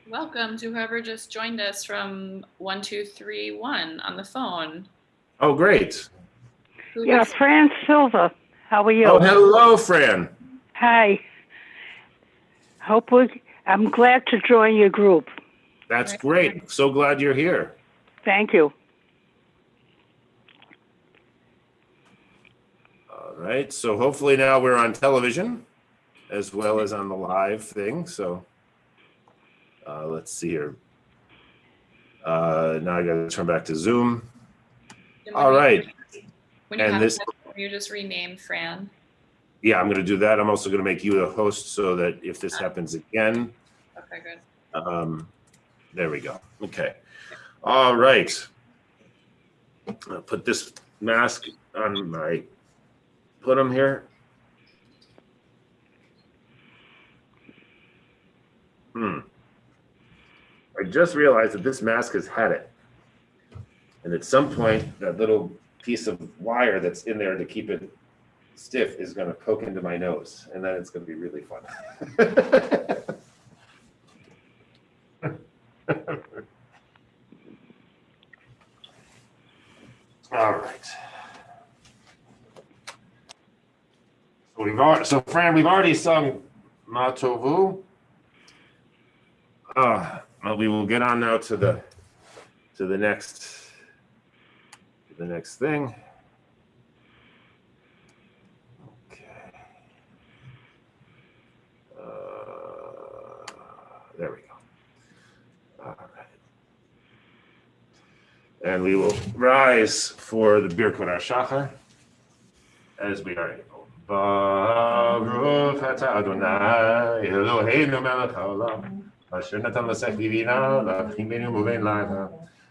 Welcome to whoever just joined us from 1231 on the phone. Oh, great. Fran Silva. How are you? Oh, hello, Fran. Hi. I'm glad to join your group. That's great. So glad you're here. Thank you. All right. So hopefully now we're on television as well as on the live thing. So let's see here. Now I got to turn back to Zoom. All right. When you have you just rename Fran. Yeah, I'm going to do that. I'm also going to make you the host so that if this happens again. Okay, good. There we go. Okay. All right. I'll put this mask on my, put them here. I just realized that this mask has had it. And at some point, that little piece of wire that's in there to keep it stiff is going to poke into my nose. And then it's going to be really fun. All right. So Fran, we've already sung Ma Tovu. Well, we will get on now to the next thing. Okay. There we go. All right. And we will rise for the Birkot HaShachar as we are able. Baruch atah Adonai Eloheinu melech haolam asher natan l'sech vivina l'avchim beinu u'bein layla.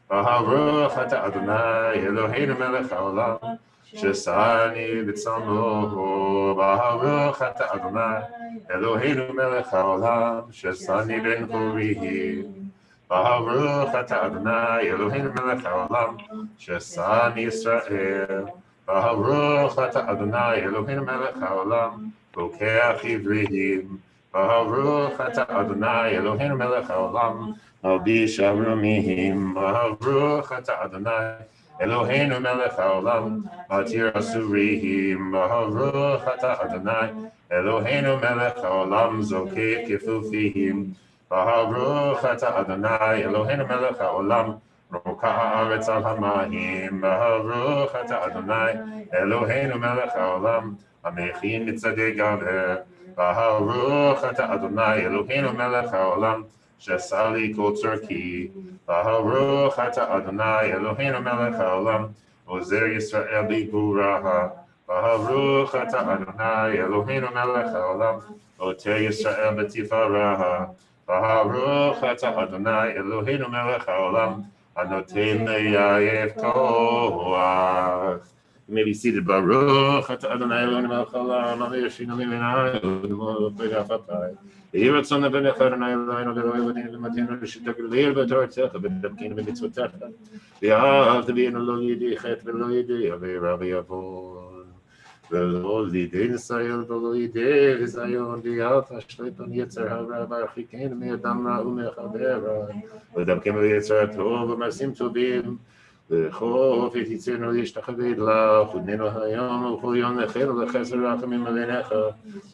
Baruch atah Adonai Eloheinu melech haolam shesani b'tzalmo. Baruch atah Adonai Eloheinu melech haolam shesani ben chorihim. Baruch atah Adonai Eloheinu melech haolam shesani Yisrael. Baruch atah Adonai Eloheinu melech haolam rokeach ivrihim. Baruch atah Adonai Eloheinu melech haolam malbish arumim. Baruch atah Adonai Eloheinu melech haolam matir asurihim. Baruch atah Adonai Eloheinu melech haolam zokeh kefufihim. Baruch atah Adonai Eloheinu melech haolam Roka haaretz al hamayim. Baruch atah Adonai Eloheinu melech haolam hamechin mitzadei gaver. Baruch atah Adonai Eloheinu melech haolam shesali kol tzorki. Baruch atah Adonai Eloheinu melech haolam ozer Yisrael b'gvuraha. Baruch atah Adonai Eloheinu melech haolam oter Yisrael b'tifaraha. Baruch atah Adonai Eloheinu melech haolam Anotim le'yayev koach. You may be seated. Baruch atah Adonai Eloheinu melech haolam amir shinu l'minai v'gafatai. Yiratzon le'benech Adonai Eloheinu v'lo'evodinu v'matinu l'shita g'leir v'tortecha v'damkinu v'mitzvotecha. V'ahavta b'inu lo yidei chet v'lo yidei avera v'yavon. ולא לידי ניסיון ולא לידי חיזיון ואל תשליטון יצר הרע והרחיקנו מאדם רע ומחבר רע ודבקנו ליצר הטוב ומעשים טובים וחוף את יצרנו להשתחווה לך ודננו היום ובכל יום נחנו לחסר רחמים עליך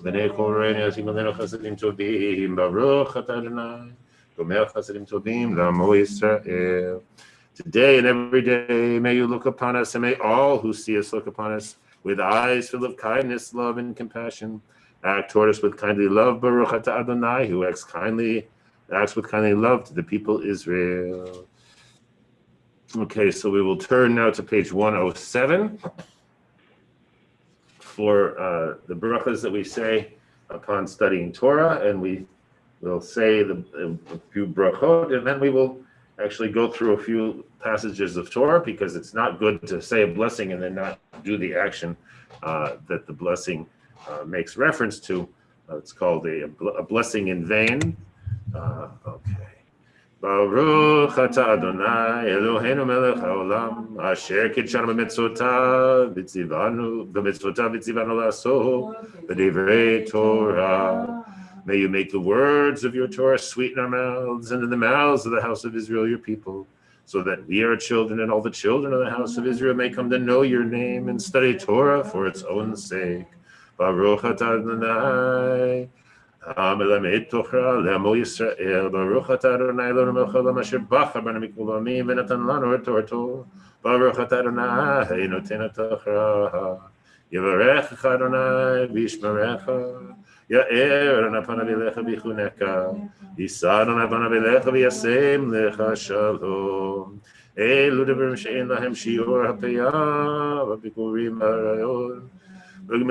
ובני כל רעינו ישים עלינו חסדים טובים ברוך אתה אדוני גומר חסדים טובים לעמו ישראל. Today and every day may you look upon us and may all who see us look upon us with eyes full of kindness, love, and compassion. Act toward us with kindly love, Baruch atah Adonai, who acts with kindly love to the people Israel. Okay, so we will turn now to page 107 for the brachas that we say upon studying Torah, and we will say a few brachot, and then we will actually go through a few passages of Torah, because it's not good to say a blessing and then not do the action that the blessing makes reference to. It's called a blessing in vain. Okay. Baruch atah Adonai Eloheinu melech haolam asher kitshanu b'mitzvotav v'tzivanu la'asot b'divrei Torah May you make the words of your Torah sweet in our mouths and in the mouths of the house of Israel, your people, so that we, our children, and all the children of the house of Israel may come to know your name and study Torah for its own sake. Baruch atah Adonai, המלמד תורה לעמו ישראל, ברוך אתה אדוני אלוהינו מלך העולם אשר בחר בנו מכל העמים ונתן לנו את תורתו. ברוך אתה אדוני נותן התורה, יברכך אדוני וישמרך, יאר אדוני פניו אליך ויחונך, יישא אדוני פניו אליך וישם לך שלום. אלו דברים שאין להם שיעור הפיה והביקורים הרעיון. These are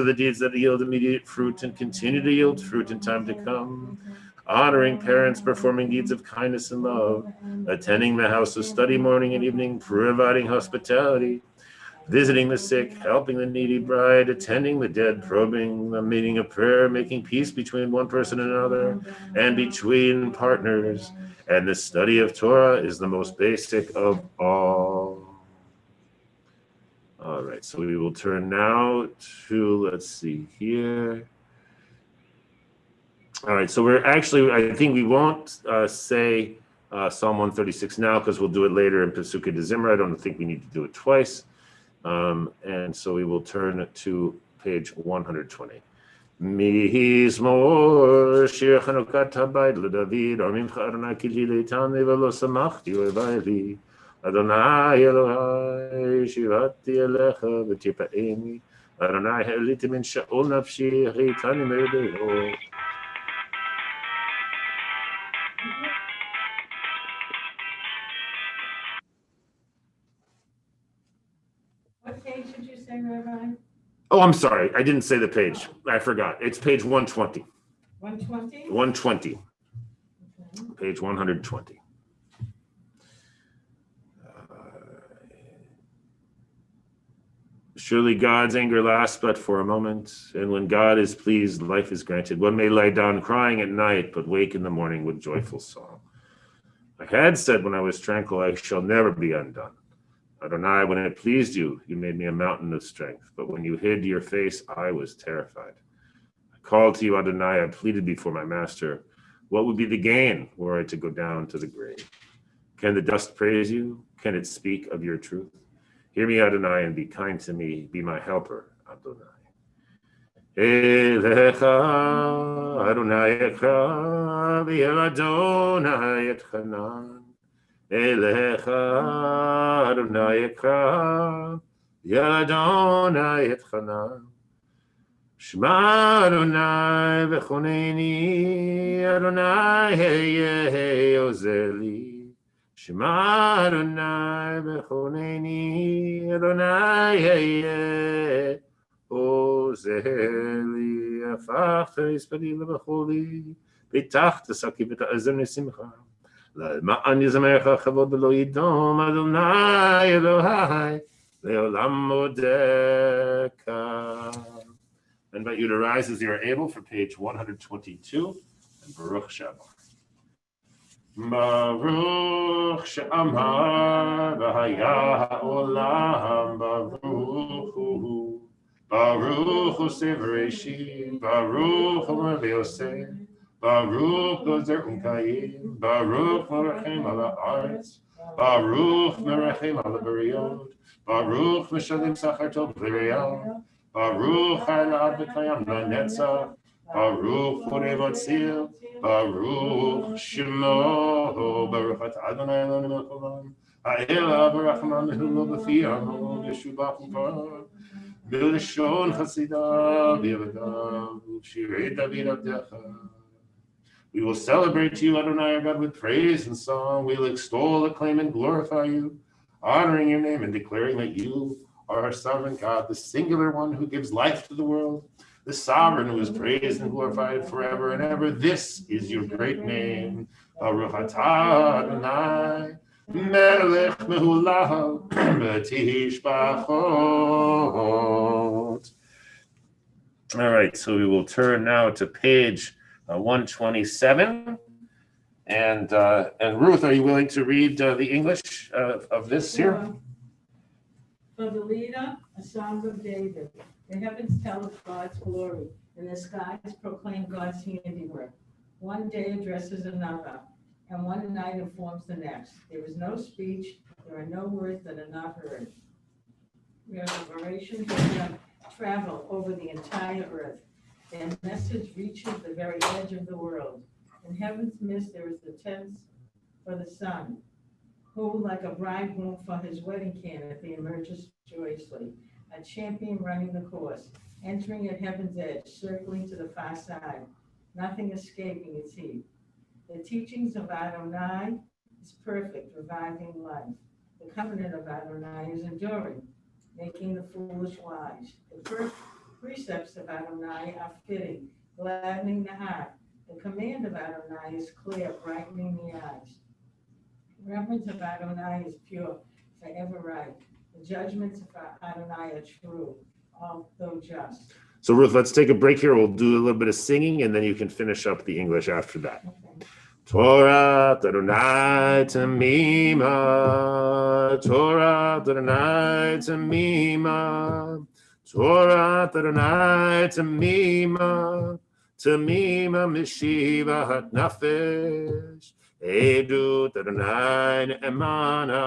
the deeds that yield immediate fruit and continue to yield fruit in time to come. Honoring parents, performing deeds of kindness and love, attending the house of study morning and evening, providing hospitality, visiting the sick, helping the needy bride, attending the dead, probing the meeting of prayer, making peace between one person and another, and between partners. And the study of Torah is the most basic of all. All right, so we will turn now to, let's see here. All right, so we're actually, I think we won't say Psalm 136 now because we'll do it later in Pesukei de Zimra. I don't think we need to do it twice. And so we will turn to page 120. Mizmor shir chanukat habayit leDavid, armimcha Adonai ki li leitani velo samachti oivai li. Adonai Elohai shivati elecha v'tirpa'eni. Adonai ha'eliti min sha'ol nafshi ha'itani me'edeo. What page did you say, Rabbi? Oh, I'm sorry. I didn't say the page. I forgot. It's page 120. 120? 120. Okay. Page 120. Surely God's anger lasts but for a moment, and when God is pleased, life is granted. One may lie down crying at night, but wake in the morning with joyful song. I had said when I was tranquil, I shall never be undone. Adonai, when it pleased you, you made me a mountain of strength, but when you hid your face, I was terrified. I called to you, Adonai, I pleaded before my master. What would be the gain were I to go down to the grave? Can the dust praise you? Can it speak of your truth? Hear me, Adonai, and be kind to me. Be my helper, Adonai. Elecha, Adonai ekra, v'el Adonai etchanan. Elecha, Adonai ekra, v'el Adonai etchanan. Shema Adonai v'choneni, Adonai heye ozeli. Shema Adonai v'choneni, Adonai heye ozeli. Afachta ispadi lebacholi, v'tachta saki v'ta'azer nesimcha. La'ma'an yizamerecha chavod v'lo yidom, Adonai Elohai, le'olam modeka. I invite you to rise as you are able for page 122, and Baruch Shabbat. Baruch she'amar v'haya ha'olam baruch hu. Baruch Oseh v'Reishit, Baruch Omer v'Yoseh, Baruch Gozer Unkayim, Baruch Merachem al ha'aretz, Baruch Merachem al ha'bariot, Baruch Meshalim Sachar Tov v'Riyah, Baruch Elad v'Kayam La'netzach, Baruch Horev Atzil, Baruch Shemo, Baruch Atah Adonai Eloheinu melech haolam, Ha'ela v'rachman v'hulo b'fi amo, v'shubach v'var, b'leshon chasidah v'yavadav, v'shirei David Abdecha. We will celebrate you, Adonai, our God, with praise and song. We will extol, acclaim, and glorify you, honoring your name and declaring that you are our sovereign God, the singular one who gives life to the world, the sovereign who is praised and glorified forever and ever. This is your great name. Baruch atah Adonai, melech mehulah b'tishbachot. All right, so we will turn now to page 127. And Ruth, are you willing to read the English of this here? For the leader, a song of David. The heavens tell of God's glory, and the skies proclaim God's handiwork. One day addresses another, and one night informs the next. There is no speech, there are no words that are not heard. Reverberations of them travel over the entire earth. Their message reaches the very edge of the world. In heaven's midst there is the tents for the sun, who, like a bridegroom for his wedding canopy, emerges joyously, a champion running the course, entering at heaven's edge, circling to the far side, nothing escaping its heat. The teachings of Adonai is perfect, reviving life. The covenant of Adonai is enduring, making the foolish wise. The precepts of Adonai are fitting, gladdening the heart. The command of Adonai is clear, brightening the eyes. Reverence of Adonai is pure, forever right. The judgments of Adonai are true, although just. So Ruth, let's take a break here. We'll do a little bit of singing, and then you can finish up the English after that. Okay. Torah Adonai Tamima, Torah Adonai Tamima, Torah Adonai Tamima, Tamima Mishiva Hat Nafesh, Edu Adonai Emana,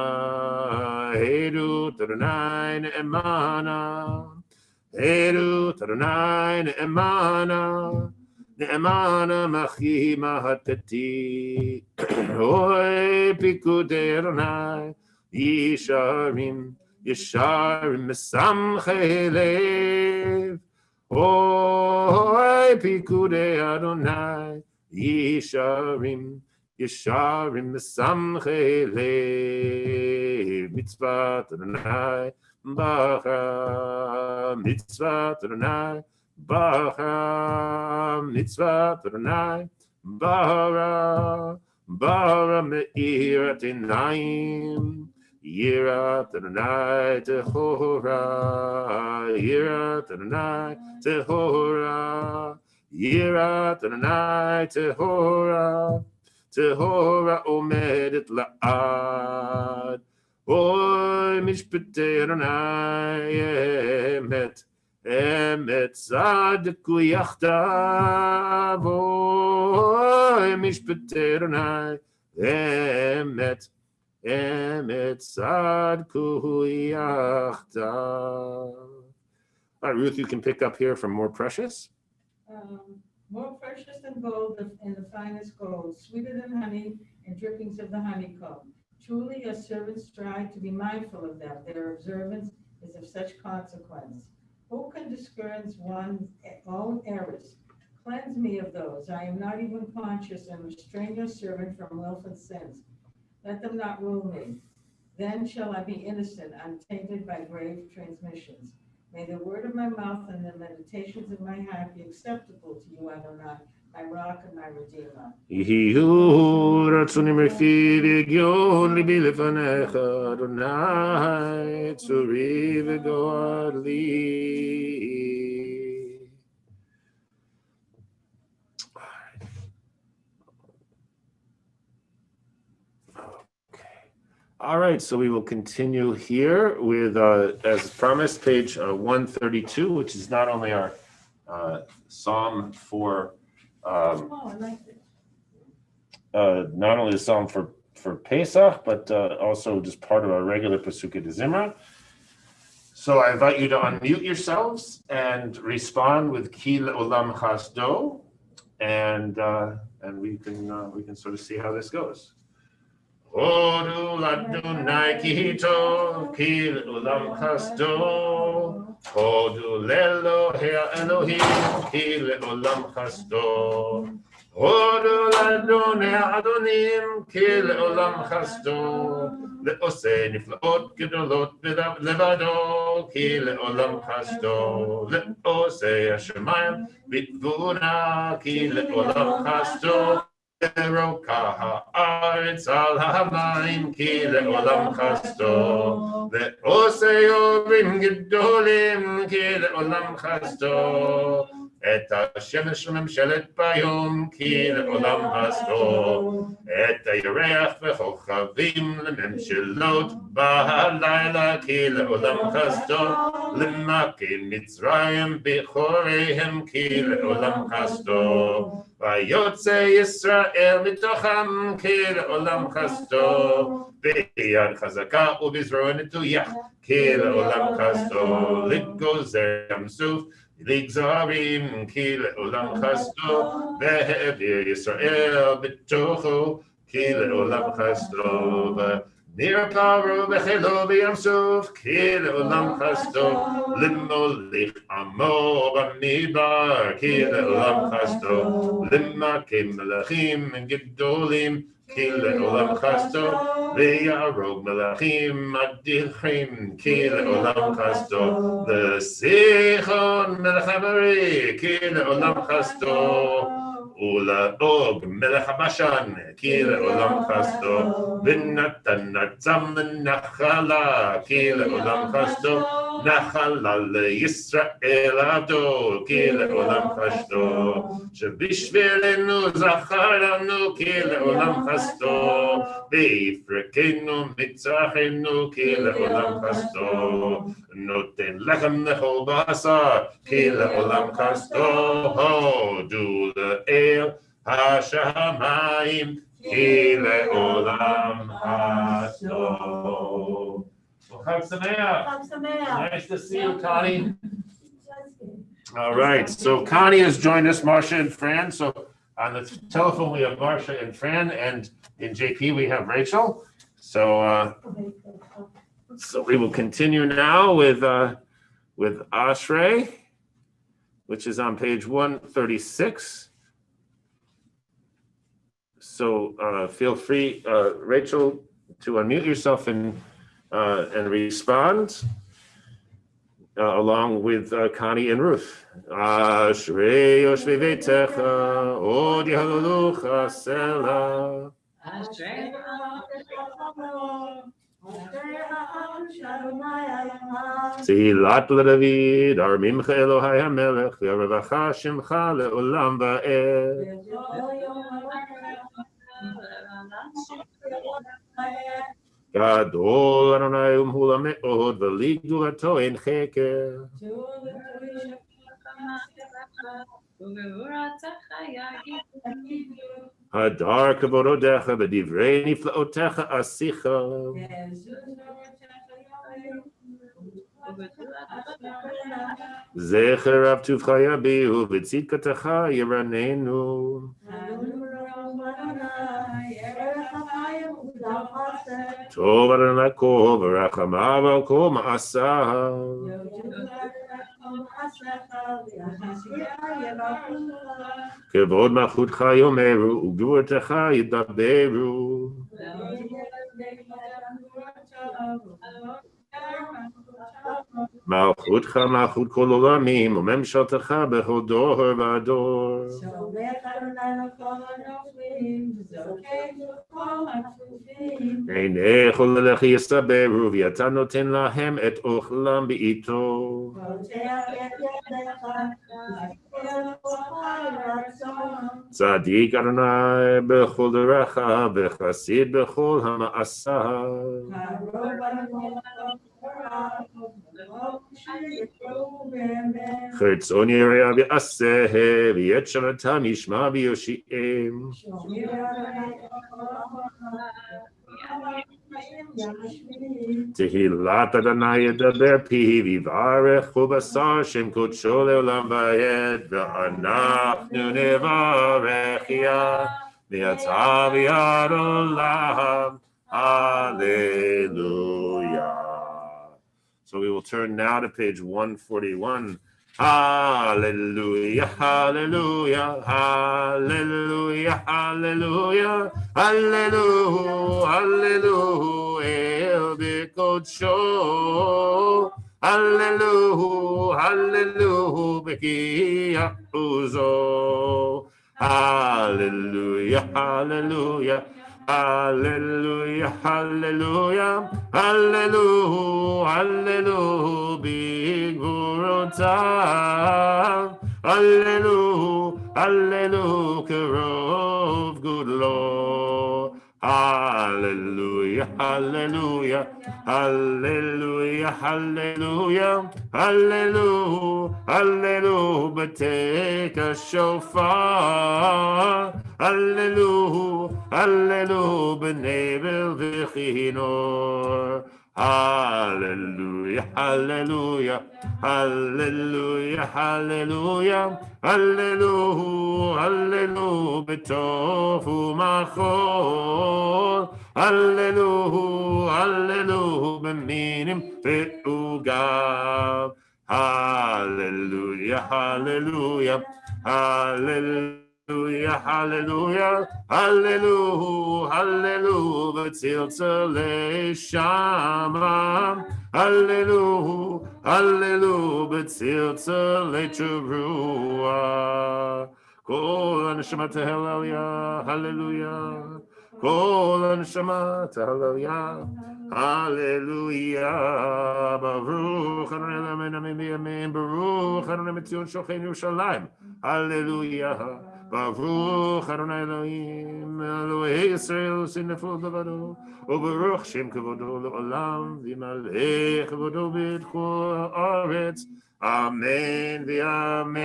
Edu Adonai Emana, Edu Adonai Emana. Ne'emana machi mahatati, Oy pikudei Adonai, Yisharim, Mesamchei lev, Oy pikudei Adonai, Yisharim, Mesamchei lev, Mitzvah Adonai, Bacha, Mitzvah Adonai, Bacha mitzvah Adonai, Bara me'irat einayim, Yirat Adonai tehora, Yirat Adonai tehora, Yirat Adonai tehora, tehora omedet la'ad, Oy mishpatei Adonai emet, Emet tzadku yachdav, oy mishpatei Adonai, Emet tzadku yachdav. All right, Ruth, you can pick up here from More Precious. More precious than gold and the finest gold, sweeter than honey and drippings of the honeycomb. Truly your servants strive to be mindful of them. Their observance is of such consequence. Who can discern one's own errors? Cleanse me of those. I am not even conscious, and restrain your servant from willful sins. Let them not rule me. Then shall I be innocent, untainted by grave transmissions. May the word of my mouth and the meditations of my heart be acceptable to you, Adonai, my rock and my redeemer. Yihiu ratzunim refi v'gyon libi lefanecha, Adonai tzuri v'goad li. All right, so we will continue here with, as promised, page 132, which is not only our psalm for, I like it. not only the psalm for Pesach, but also just part of our regular Pesukei de Zimra. So I invite you to unmute yourselves and respond with Ki le'olam chasdo, and we can sort of see how this goes. Hodu l'Adonai ki tov, ki le'olam chasdo. Hodu le'Elohei Elohim, ki le'olam chasdo. Hodu l'Adonai Adonim, ki le'olam chasdo. Le'osei niflaot gedolot levado, ki le'olam chasdo. Le'osei hashamayim bitvuna, ki le'olam chasdo. אלוקה הארץ על המים כי לעולם חסדו ועושה יורים גדולים כי לעולם חסדו את השמש לממשלת ביום כי לעולם חסדו את הירח וכוכבים לממשלות בלילה כי לעולם חסדו למכי מצרים בכוריהם כי לעולם חסדו ויוצא ישראל מתוכם כי לעולם חסדו ביד חזקה ובזרוע נטויה כי לעולם חסדו לגוזר ים סוף לגזרים כי לעולם חסדו והעביר ישראל בתוכו כי לעולם חסדו ניר פרעה וחילו בים סוף כי לעולם חסדו למוליך עמו במדבר כי לעולם חסדו למכה מלכים גדולים כי לעולם חסדו ויהרוג מלכים אדירים כי לעולם חסדו לסיחון מלך אמורי כי לעולם חסדו ולעוג מלך הבשן כי לעולם חסדו ונתן ארצם לנחלה כי לעולם חסדו נחלה לישראל עבדו כי לעולם חסדו שבשבילנו זכר לנו כי לעולם חסדו ויפרקנו מצחנו כי לעולם חסדו נותן לחם לכל בשר כי לעולם חסדו הודו לאל השמיים כי לעולם חסדו. Chag Sameach. Nice to see you, Connie. All right, so Connie has joined us, Marcia and Fran. So on the telephone we have Marcia and Fran, and in JP we have Rachel. So we will continue now with Ashrei, which is on page 136. So feel free, Rachel, to unmute yourself and respond along with Connie and Ruth. Ashrei yoshvei veitecha od yehalalucha selah. Ashrei Tzilat LeDavid, Armimcha Elohai HaMelech, V'Revacha Shemcha Le'olam Va'ed. Gadol Adonai Umhula Me'od, V'li Gdulato Ein Cheker. Hadar Kavododecha, V'divrei Niflaotecha Asicha. Zecher Rav Tuvcha Yabihu, V'tzidkatecha Yiranenu. Tov Adonai Kol, V'rachamav al Kol Ma'asav. Kevod Malchutcha Yomeru, Ugdurtecha Yidaberu. Malchutcha Malchut Kol Olamim, Umemshaltecha Bechol Dor V'Ador. Einei Chol Lelech Yisaberu, V'yata Noten Lahem Et Ochlam B'ito. Tzadik Adonai Bechol Derecha, V'chasid Bechol Hama'asav. Chertzon Yereya V'aseh, V'yet Shavatam Yishma V'yoshi'em. Tehillat Adonai Yedaber Pihi V'varech Ubasar Shem Kodsho Le'olam Va'ed V'anachnu Nevarech Ya V'yata V'yad Olam. Hallelujah. So we will turn now to page 141. Hallelujah, hallelujah, hallelujah, hallelujah, hallelujah, hallelujah, El Bikodsho, hallelujah, hallelujah, Bekiah Uzo, Hallelujah, hallelujah, hallelujah, hallelujah, hallelujah, hallelujah, big Gurota, hallelujah, hallelujah, Kerov, good Lord. Hallelujah, hallelujah, hallelujah, hallelujah, hallelujah, hallelujah, but take a shofar. Hallelujah, hallelujah, b'nevel v'chinor. Hallelujah, hallelujah, hallelujah, hallelujah, hallelujah, hallelujah, b'tov u'machol. Hallelujah, hallelujah, b'minim ve'ugav. Hallelujah, hallelujah, hallelujah, hallelujah, hallelujah, hallelujah, b'tziltzalei shama. Hallelujah, hallelujah, b'tziltzalei teruah. Kol הנשמה תהלל, hallelujah. Kol הנשמה תהלל, hallelujah. Baruch Adonai Eloheinu amen v'amen. Baruch Adonai Metzion Shochen Yerushalayim, hallelujah. Baruch Adonai Elohim Elohei Yisrael Sinefo Bavado, Ubaruch Shem Kavodo Le'olam V'Yimalei Kavodo B'Chol Haaretz. Amen v'amen.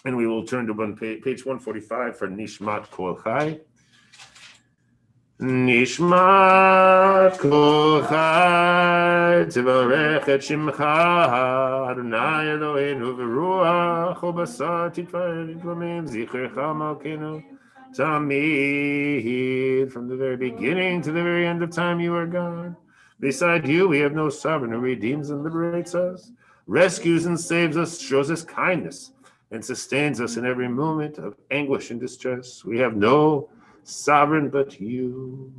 And we will turn to page 145 for Nishmat Kol Chai. Nishmat Kol Chai Tivarech et Shimcha Adonai Eloheinu v'ruach u'basar titvarech v'mim zichrecha malkeinu tamid. From the very beginning to the very end of time you are God. Beside you we have no sovereign who redeems and liberates us, rescues and saves us, shows us kindness, and sustains us in every moment of anguish and distress. We have no sovereign but you.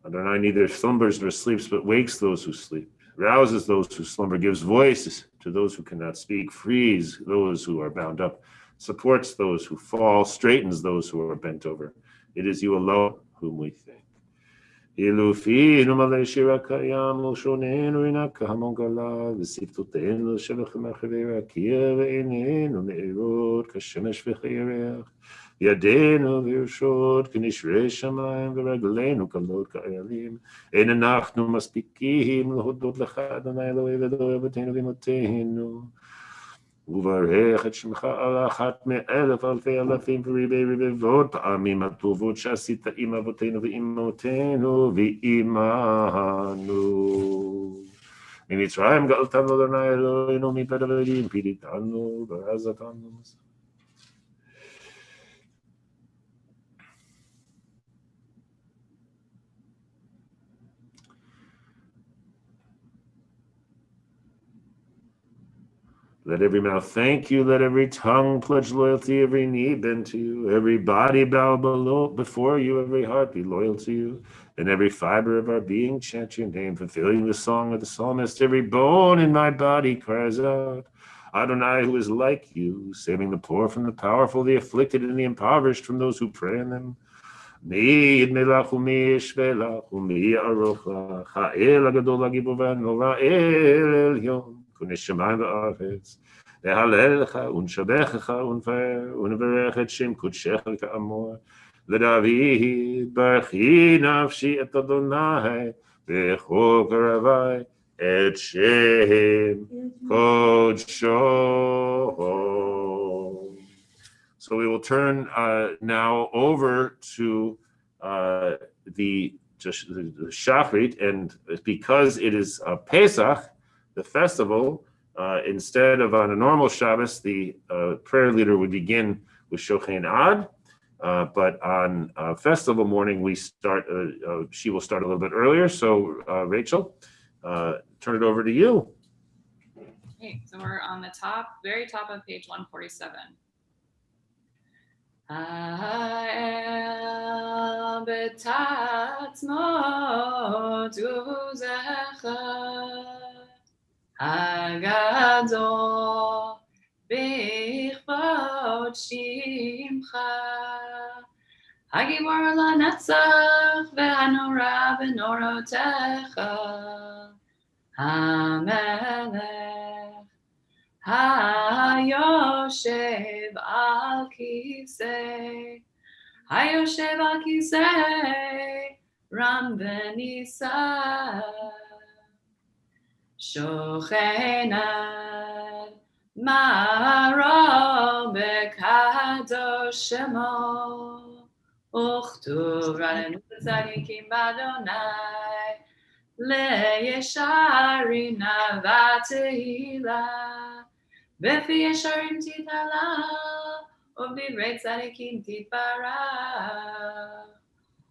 Adonai neither slumbers nor sleeps, but wakes those who sleep, rouses those who slumber, gives voice to those who cannot speak, frees those who are bound up, supports those who fall, straightens those who are bent over. It is you alone whom we thank. Ilufinu malei shira kayam l'shonenu inaka hamongala v'siftoteinu shevach ma'chavei rakia ve'enenu me'erot kashemesh v'chayerech ידינו וירשות כנשרי שמיים ורגלינו כלות כאיילים. אין אנחנו מספיקים להודות לך אדוני אלוהי ואלוהי אבותינו ואמותינו. וברך את שמך על אחת מאלף אלפי אלפים וריבי רבבות פעמים הטובות שעשית עם אבותינו ואמותינו ועמנו. ממצרים גאלתנו אדוני אלוהינו מפד עבדים פידיתנו ועזתנו. Let every mouth thank you, let every tongue pledge loyalty, every knee bend to you, every body bow before you, every heart be loyal to you, and every fiber of our being chant your name, fulfilling the song of the psalmist. Every bone in my body cries out, Adonai, who is like you, saving the poor from the powerful, the afflicted and the impoverished from those who prey on them. מי ידמה לך ומי ישווה לך ומי יערוך לך, האל הגדול הגיבור והנורא, אל עליון, כוני שמיים וארץ, להלל לך ונשבחך ונברך את שם קודשך כאמור, לדוד ברכי נפשי את אדוני בכל קרבי את שם קודשו. So we will turn now over to the Shacharit, and because it is Pesach, the festival, instead of on a normal Shabbos, the prayer leader would begin with Shochen Ad, but on festival morning we start. She will start a little bit earlier. So Rachel, turn it over to you. Okay, so we're on the very top of page 147. Ha'el ותעצמות עוזך הגדול בכבוד שמך הגיבור לנצח והנורא בנורותיך המלך היושב על כיסא רם ונישא שוכן על מערו בקדוש שמו וכתוב רעננו צדיקים באדוני לישרים נאווה תהילה בפי ישרים תתהלל ובדברי צדיקים תתברך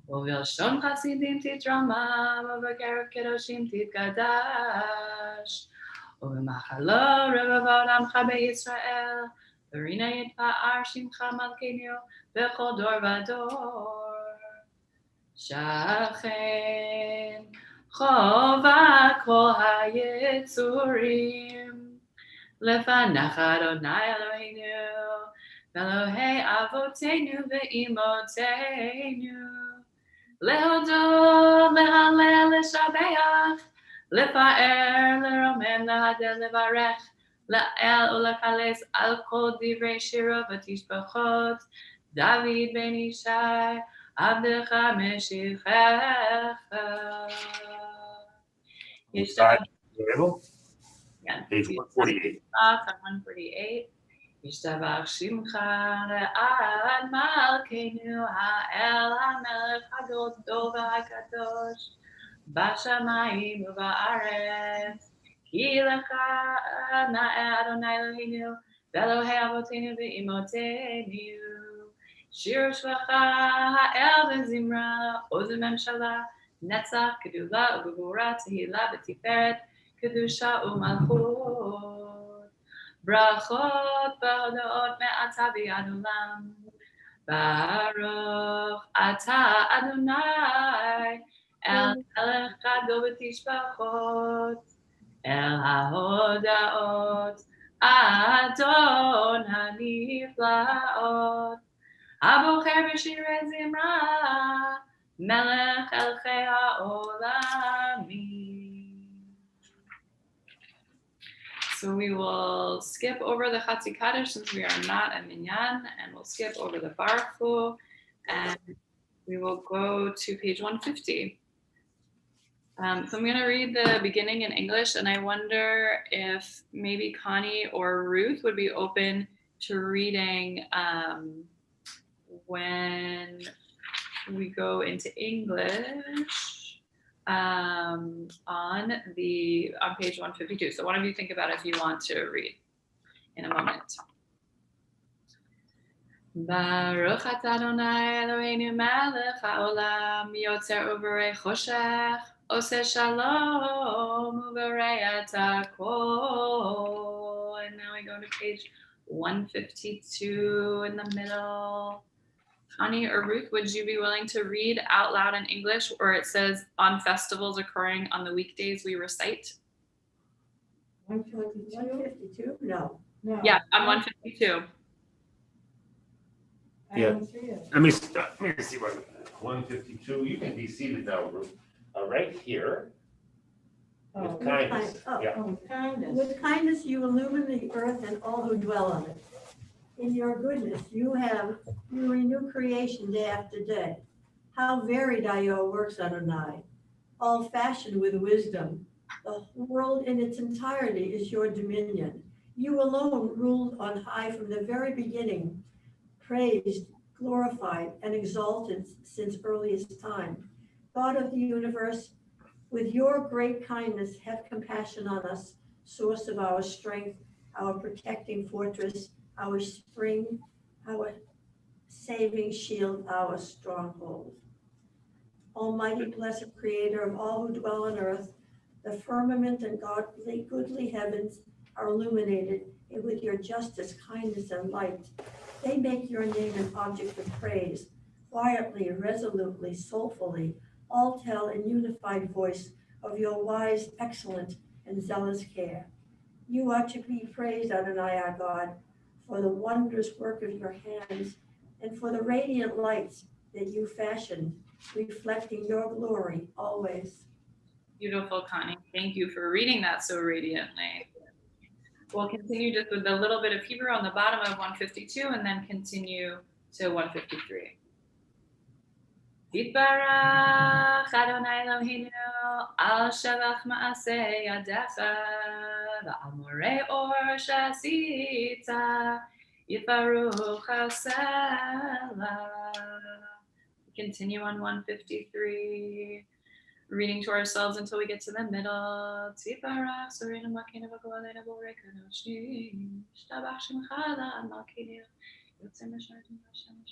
ובלשון חסידים תתרומם ובקרב קדושים תתקדש ובמחלה רבבות עמך בישראל ורינה יתפאר שמך מלכנו בכל דור ודור שכן חובה כל היצורים לפניך אדוני אלוהינו ואלוהי אבותינו ואימותינו להודות, להלל, לשבח, לפאר, לרומם, להדל, לברך, לאל ולקלס על כל דברי שירו ותשבחות דוד בן ישי עבדך משיחך. Available? Yeah. Page 148. 148. ישתבח שמך לעד מלכנו האל המלך הגדול והקדוש בשמיים ובארץ כי לך נאה אדוני אלוהינו ואלוהי אבותינו ואימותינו שיר שבחה האל וזמרה עוז וממשלה נצח גדולה וגבורה תהילה ותפארת קדושה ומלכות ברכות והודעות מעתה ועד עולם. ברוך אתה אדוני אל מלך גדול ותשבחות אל ההודעות אדון הנפלאות הבוחר בשירי זמרה מלך מלכי העולמים. So we will skip over the Chatzi Kaddish since we are not a minyan, and we'll skip over the Baruch Hu, and we will go to page 150. So I'm going to read the beginning in English, and I wonder if maybe Connie or Ruth would be open to reading when we go into English. On page 152. So one of you think about if you want to read in a moment. Baruch atah Adonai Eloheinu melech haolam yotzer uberei choshech oseh shalom uberei hakol. And now we go to page 152 in the middle. Connie or Ruth, would you be willing to read out loud in English where it says on festivals occurring on the weekdays we recite? 152? No. Yeah, on 152. I don't see it. Let me see what 152. You can be seated now, Ruth. Right here. With kindness. Yeah. With kindness. With kindness you illumine the earth and all who dwell on it. In your goodness you renew creation day after day. How varied are your works, Adonai, all fashioned with wisdom. The world in its entirety is your dominion. You alone ruled on high from the very beginning, praised, glorified, and exalted since earliest time. God of the universe, with your great kindness, have compassion on us, source of our strength, our protecting fortress, our spring, our saving shield, our stronghold. Almighty, blessed creator of all who dwell on earth, the firmament and goodly heavens are illuminated with your justice, kindness, and light. They make your name an object of praise. quietly, resolutely, soulfully, all tell in unified voice of your wise, excellent, and zealous care. You are to be praised, Adonai our God, for the wondrous work of your hands and for the radiant lights that you fashioned, reflecting your glory always. Beautiful, Connie. Thank you for reading that so radiantly. We'll continue just with a little bit of Hebrew on the bottom of 152 and then continue to 153. Yitbarach Adonai Eloheinu al shavach ma'aseh yadecha v'al morei or shasita yitbaruch hasela. Continue on 153. Reading to ourselves until we get to the middle. Tzibarach Sorena Makina Vagoalena Boreka Noshni Shtabach Shimchala and Malkinia Yotze Meshartim Hashem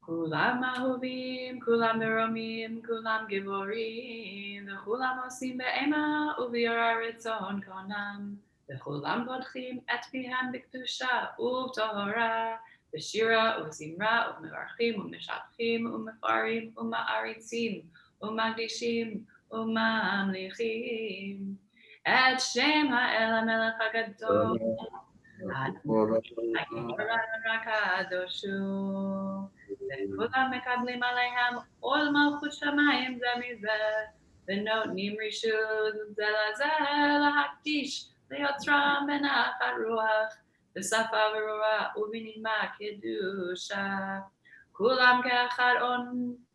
Kulam Ahuvim, Kulam Meromim, Kulam Givorim, the Kulam Osim Be'ema, Uviara Ritzon Konam. וכולם בודחים את פיהם בקדושה ובטהרה, בשירה ובזמרה ומברכים ומשבחים ומפארים ומעריצים ומקדישים וממליכים את שם האל המלך הגדול, הקדוש הוא, וכולם מקבלים עליהם עול מלכות שמיים זה מזה, ונותנים רשות זה לזה להקדיש ליוצרם בנחת רוח, בשפה ברורה ובנימה קדושה. כולם כאחד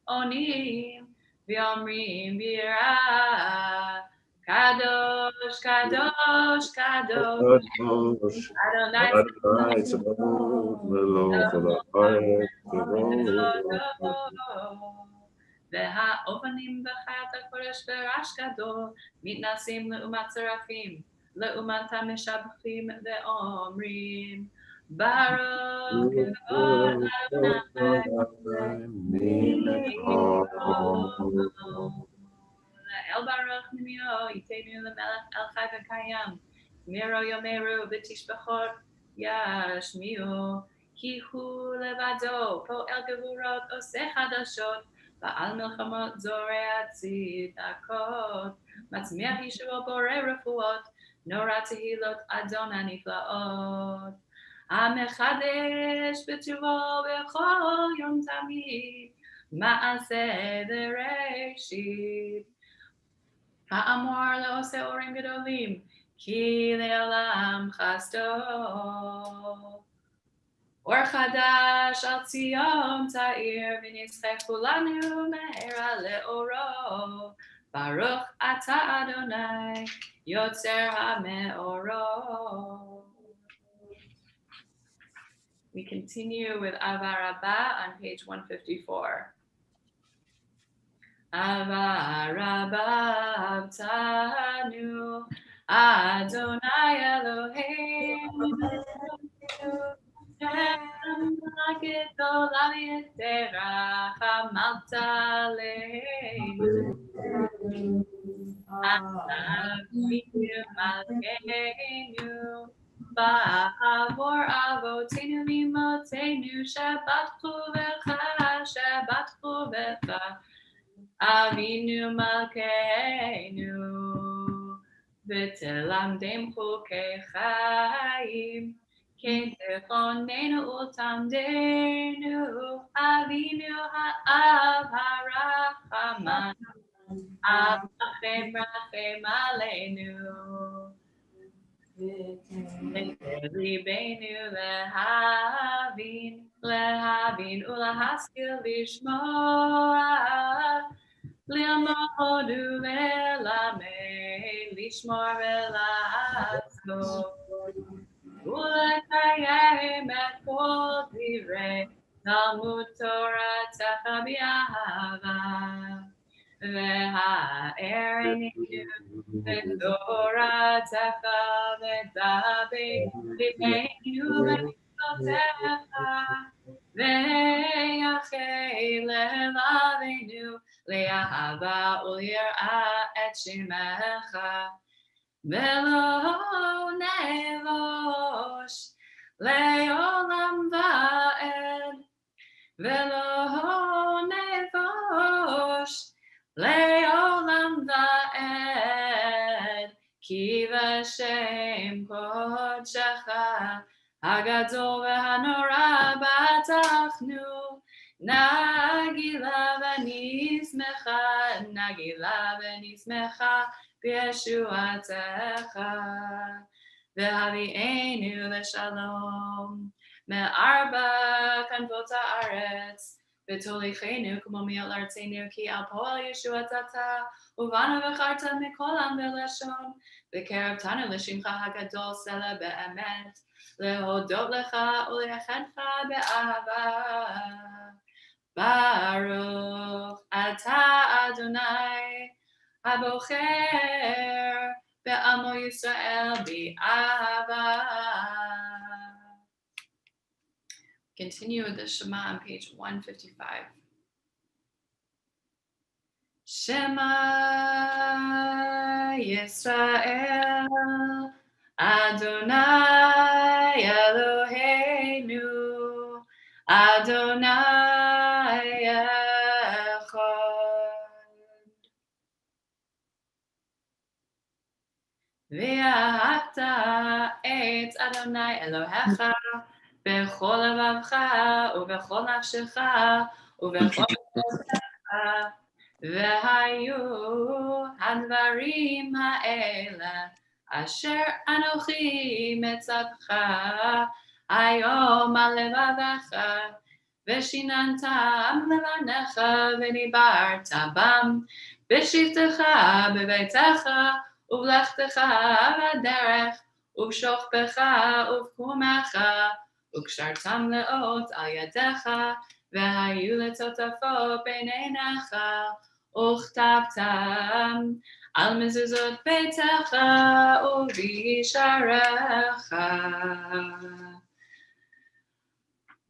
עונים ואומרים ביראה, קדוש, קדוש, קדוש, אדוני צבאות, מלוך הארץ כבודו. והאופנים בחיית הקודש ברעש גדול מתנסים לעומת צרפים, לעומת המשבחים ואומרים ברוך כבוד אדוני לאל ברוך נמיו ייתנו למלך אל חי וקיים מירו יאמרו ותשבחות ישמיעו כי הוא לבדו פועל גבורות עושה חדשות ועל מלחמות זורע צדקות מצמיח ישועות בורא רפואות נורא תהילות אדון הנפלאות המחדש בטובו בכל יום תמיד מעשה בראשית האמור לעושה אורים גדולים כי לעולם חסדו אור חדש על ציון תאיר ונזכה כולנו מהרה לאורו ברוך אתה אדוני יוצר המאורות. We continue with Ava Rabbah on page 154. Ava Rabbah Avtanu Adonai Eloheinu גדולה ויתרה חמלת עלינו אבינו מלכנו בעבור אבותינו ממותינו שבטחו בך אבינו מלכנו ותלמדם חוקי חיים כן תכוננו ותלמדנו אבינו האב הרחמן אב רחם עלינו ליבנו להבין ולהשכיל לשמוע ללמוד וללמד לשמור ולעשות ולקיים את כל דברי תלמוד תורתך באהבה והאר עינינו בתורתך ודבק ליבנו במצוותיך ויחל לבבינו לאהבה וליראה את שמך, ולא נבוש לעולם ועד, ולא נבוש לעולם ועד, כי בשם קודשך הגדול והנורא בטחנו, נגילה ונשמחה בישועתך, והביאנו לשלום מארבע כנפות הארץ, ותוליכנו כמו מעל ארצנו, כי על פועל ישועת אתה, ובנו בחרת מכל עם ולשון, וקרבתנו לשמך הגדול סלע באמת, להודות לך ולייחדך באהבה. ברוך אתה אדוני הבוחר בעמו ישראל באהבה. Continue with the Shema on page 155. Shema Yisrael Adonai Eloheinu Adonai Echad. ואהבת את אדוני אלוהיך בכל לבבך ובכל נפשך ובכל נפשך, והיו הדברים האלה אשר אנוכי מצווך היום על לבבך, ושיננתם לבניך ודיברת בם בשבתך בביתך ובלכתך בדרך ובשוכבך ובקומך, וקשרתם לאות על ידיך, והיו לטוטפות בין עיניך, וכתבתם על מזוזות ביתך ובשעריך.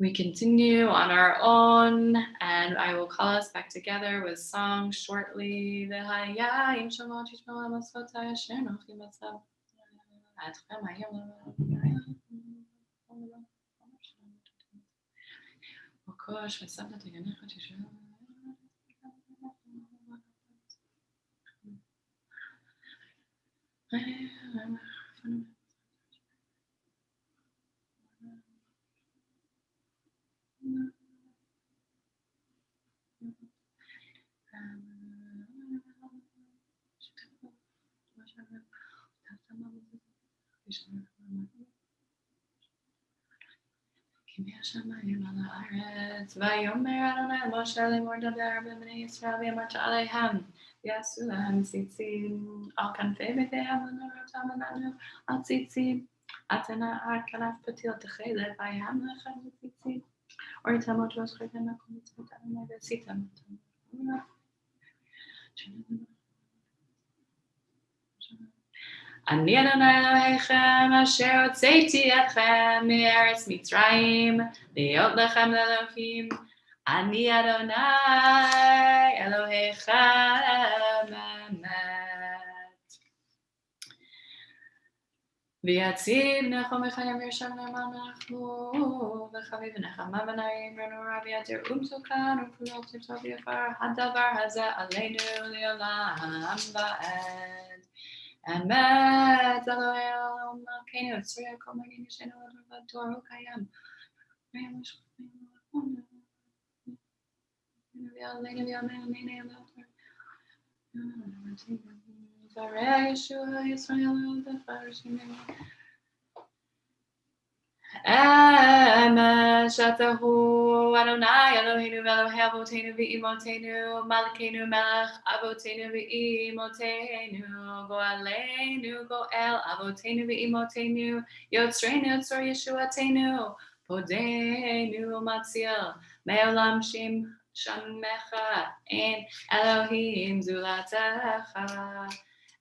We continue on our own, and I will call us back together with song shortly. V'haya shemot yishmor amasotay asher nochi matzav atchem hayom v'kosh v'sabda teganecha tishrei. ויאמר אדוני אל משה לאמור דבר בבני ישראל ואמרת עליהם ויעשו להם ציצים על כנפי ביתיהם ונורותם ונתנו על ציצים עטנה עד כנף פתיל תכלת ויהם לכם בציצים וראיתם אותו זכרתם לכל מצוות אדוני ועשיתם אותם. אני אדוני אלוהיכם אשר הוצאתי אתכם מארץ מצרים להיות לכם לאלוהים. אני אדוני אלוהיכם אמת. ויציב נחום וחיים ירשם למלך וחביב נחמה ונעים ונורא ויתר ומסוכן ופעולות טוב ויפר הדבר הזה עלינו לעולם ועד. אמת אלוהי העולם מלכנו צורי הכל מגן ישנו לדור הוא קיים. ועלינו ויאמנו מיני זרע ישוע ישראל ופרשים אמת שאתה הוא אדוני אלוהינו ואלוהי אבותינו ואימותינו מלכנו מלך אבותינו ואימותינו גואלנו גואל אבותינו ואימותינו יוצרנו יוצר ישועתנו פודנו ומציל מעולם שמך אין אלוהים זולתך.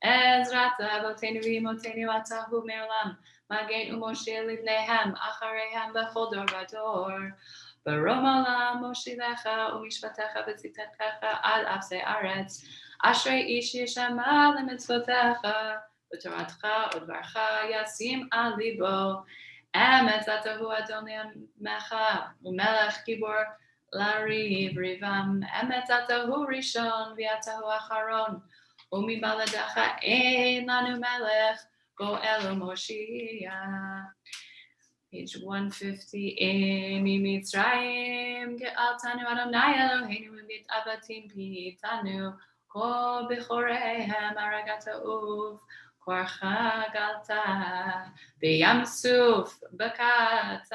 עזרת אבותינו ואימותינו אתה הוא מעולם מגן ומשה לבניהם אחריהם בכל דור ודור ברום עולם מושיעך ומשפטיך וצדקתך עד אפסי ארץ. אשרי איש ישמע למצוותיך ותורתך ודברך ישים על ליבו. אמת אתה הוא אדון לעמך ומלך גיבור לריב ריבם. אמת אתה הוא ראשון ואתה הוא אחרון ומבלעדיך אין לנו מלך גואל ומושיע. Page 150, ממצרים גאלתנו אדוני אלוהינו ומתאבטים פיתנו, כל בכוריהם הרגת אהוב, כורך גלת, בים סוף בקעת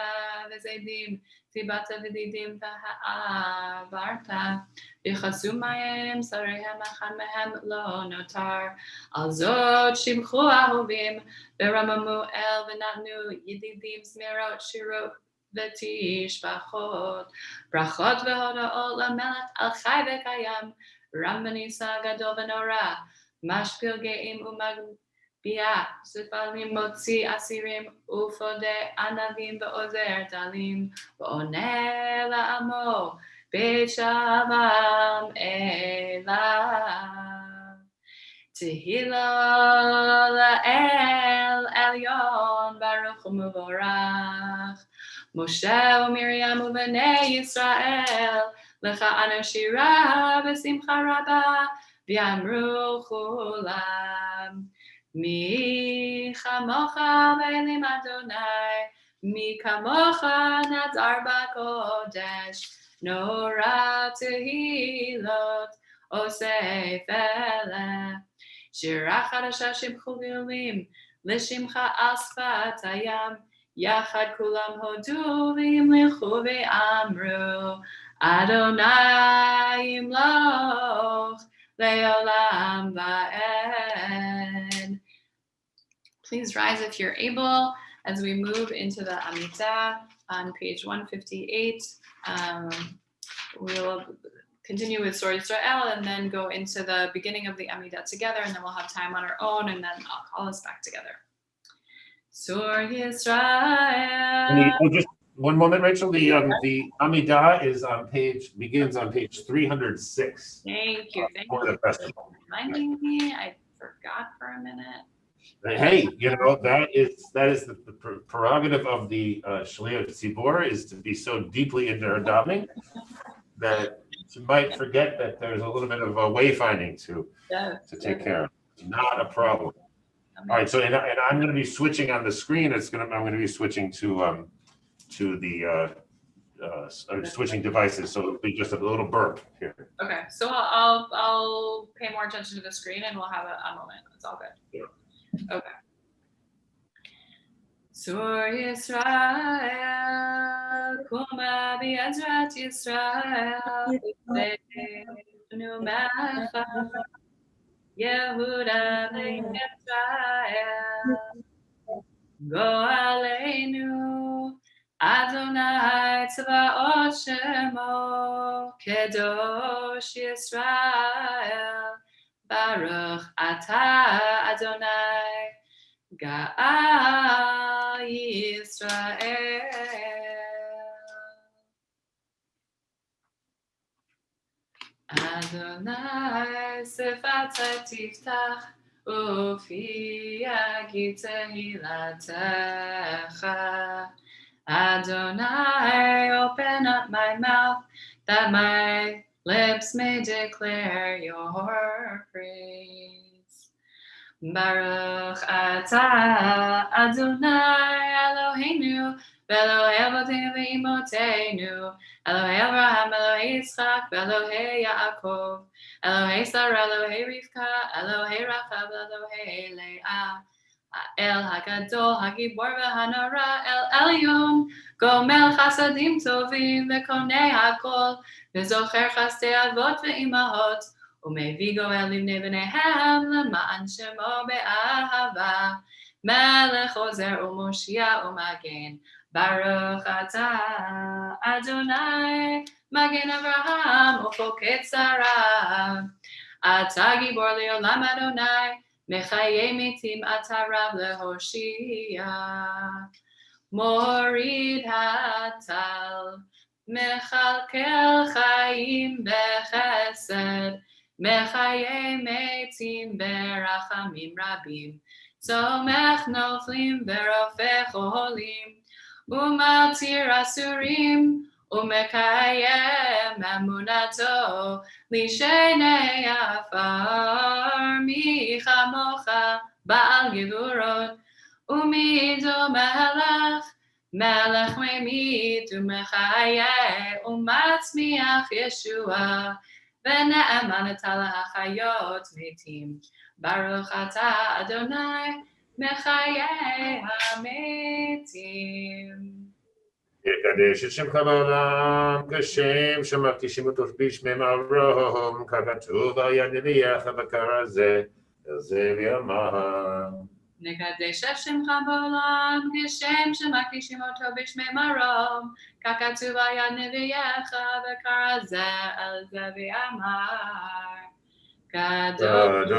וזדים, טיבעת ודידים והעברת, יכסו מים שריהם אחד מהם לא נותר, על זאת שיבחו אהובים, ורממו אל ונתנו ידידים זמירות שירות ותשבחות, ברכות והודאות למלך על חי וקיים, רם ונישא גדול ונורא, משפיל גאים ומגביה, שפלים מוציא אסירים ופודה ענבים ועוזר דלים, ועונה לעמו בית שלום אליו. תהילה לאל עליון ברוך ומבורך. משה ומרים ובני ישראל לך אנו שירה ושמחה רבה ואמרו כולם מי כמוך באלים אדוני מי כמוך נדר בקודש נורא תהילות אוסף אלה שירה חדשה שיבחו גאולים לשמך על שפת הים יחד כולם הודו והמליכו ואמרו אדוני ימלוך לעולם ועד. Please rise if you're able as we move into the Amidah on page 158. We'll continue with Sor Yisrael and then go into the beginning of the Amidah together, and then we'll have time on our own, and then I'll call us back together. Sor Yisrael. Just one moment, Rachel. The Amidah begins on page 306. Thank you. Thank For you the festival. reminding me. I forgot for a minute. Hey, that is the prerogative of the Shliach Tzibor is to be so deeply into her davening that you might forget that there's a little bit of a wayfinding to take care of. It's not a problem. All right, so and I'm going to be switching on the screen. I'm going to be switching to the switching devices, so it'll be just a little burp here. Okay, so I'll pay more attention to the screen, and we'll have a moment. It's all good. Yeah. Okay. Sor Yisrael, Kuma bi'ezrat Yisrael, V'nu mecha, Yehuda ve'Yisrael, Go'aleinu, Adonai tzvaot shemo, Kedosh Yisrael, Baruch atah Adonai, Ga'al Yisrael. Adonai sefatzai tiftach, ufi yagid tehilatecha. Adonai, open up my mouth, that my lips may declare your praise. Baruch atah Adonai Eloheinu, Elohei Avotenu ve'imotenu, Elohei Abraham, Elohei Yitzchak, Elohei Yaakov, Elohei Sarah, Elohei Rivka, Elohei Rachel, Elohei Leah. El Hagadol, Hagibor v'Hanara, El Elyon, Gomel Chasadim Tovim, V'Konei Hakol, V'Zocher Chasdei Avot v'Imahot, U'Mevi Goel Livnei B'neihem, L'Ma'an Shemo Be'ahava, Melech Ozer U'Moshia U'Magen, Baruch Atah Adonai, Magen Avraham, U'Choket Sarah, Atah Gibor Le'olam Adonai, Mechaye mitim atarav lehoshia, morid hatal מכלכל חיים בחסד, מחיי מתים ברחמים רבים, צומח נופלים ורופא חולים, ומתיר אסורים, ומקיים אמונתו לשני עפר, מי כמוך בעל גבורות, ומידו מלך ממית ומחיה ומצמיח ישועה, ונאמן אתה להחיות מתים. ברוך אתה אדוני מחיי המתים. יקדש את שמך בעולם, כשם שמקדישים אותו בשמי מרום, ככתוב על יד נביאך בקרא זה, אל זה ויאמר. נקדש את שמך בעולם, כשם שמקדישים אותו בשמי מרום, ככתוב על יד נביאך בקרא זה, אל זה ויאמר. קדוש,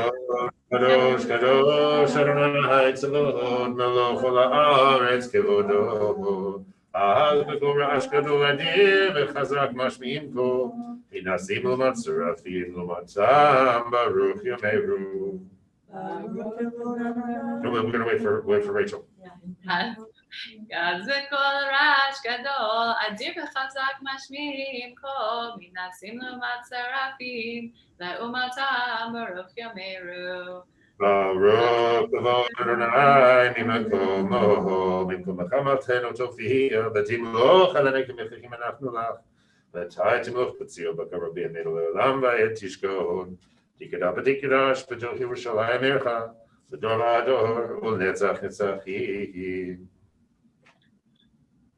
קדוש, אדוני צבאות, מלוך כל הארץ כבודו. אז בקול רעש גדול אדיר וחזק משמיעים קול, מנסים ומצרפים לעומתם, ברוך יאמרו. No, we're gonna wait for Rachel. אז בקול רעש גדול, אדיר וחזק משמיעים קול, מנסים ומצרפים לעומתם, ברוך יאמרו. ברוך כבוד אדוני ממקומו, במקומך מלכנו תופיע, ותמלוך עלינו כמלכים אנחנו לך, מתי תמלוך בציון בקרוב בימינו לעולם ועת תשכון, תקדש ותקדש בתוך ירושלים עירך, לדור ועדור ולנצח נצחים.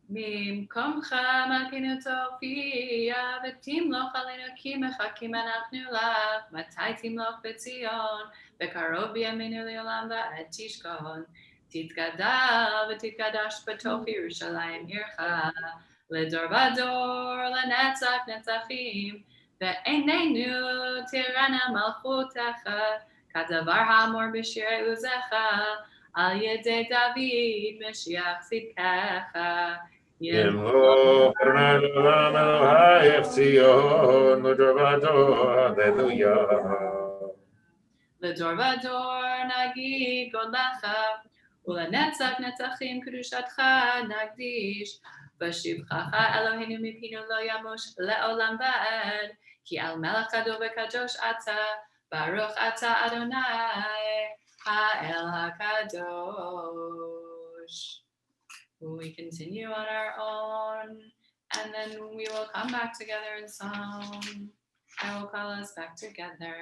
ממקומך מלכנו תופיע, ותמלוך עלינו כי מחכים אנחנו לך, מתי תמלוך בציון, בקרוב בימינו לעולם ועת תשכון, תתגדל ותתקדש בתוך ירושלים עירך, לדור ודור לנצח נצחים, ועינינו תראנה מלכותך, כדבר האמור בשירי עוזך, על ידי דוד משיח צדקך. ימלוך אדוני לעולם אלוהיך ציון, לדור ודור, הללויה. לדור ודור נגיד גודלך, ולנצח נצחים קדושתך נקדיש, בשבחך אלוהינו מפינו לא ימוש לעולם ועד, כי על מלך גדול וקדוש אתה, ברוך אתה אדוני האל הקדוש. We continue on our own, and then we will come back together in song. I will call us back together.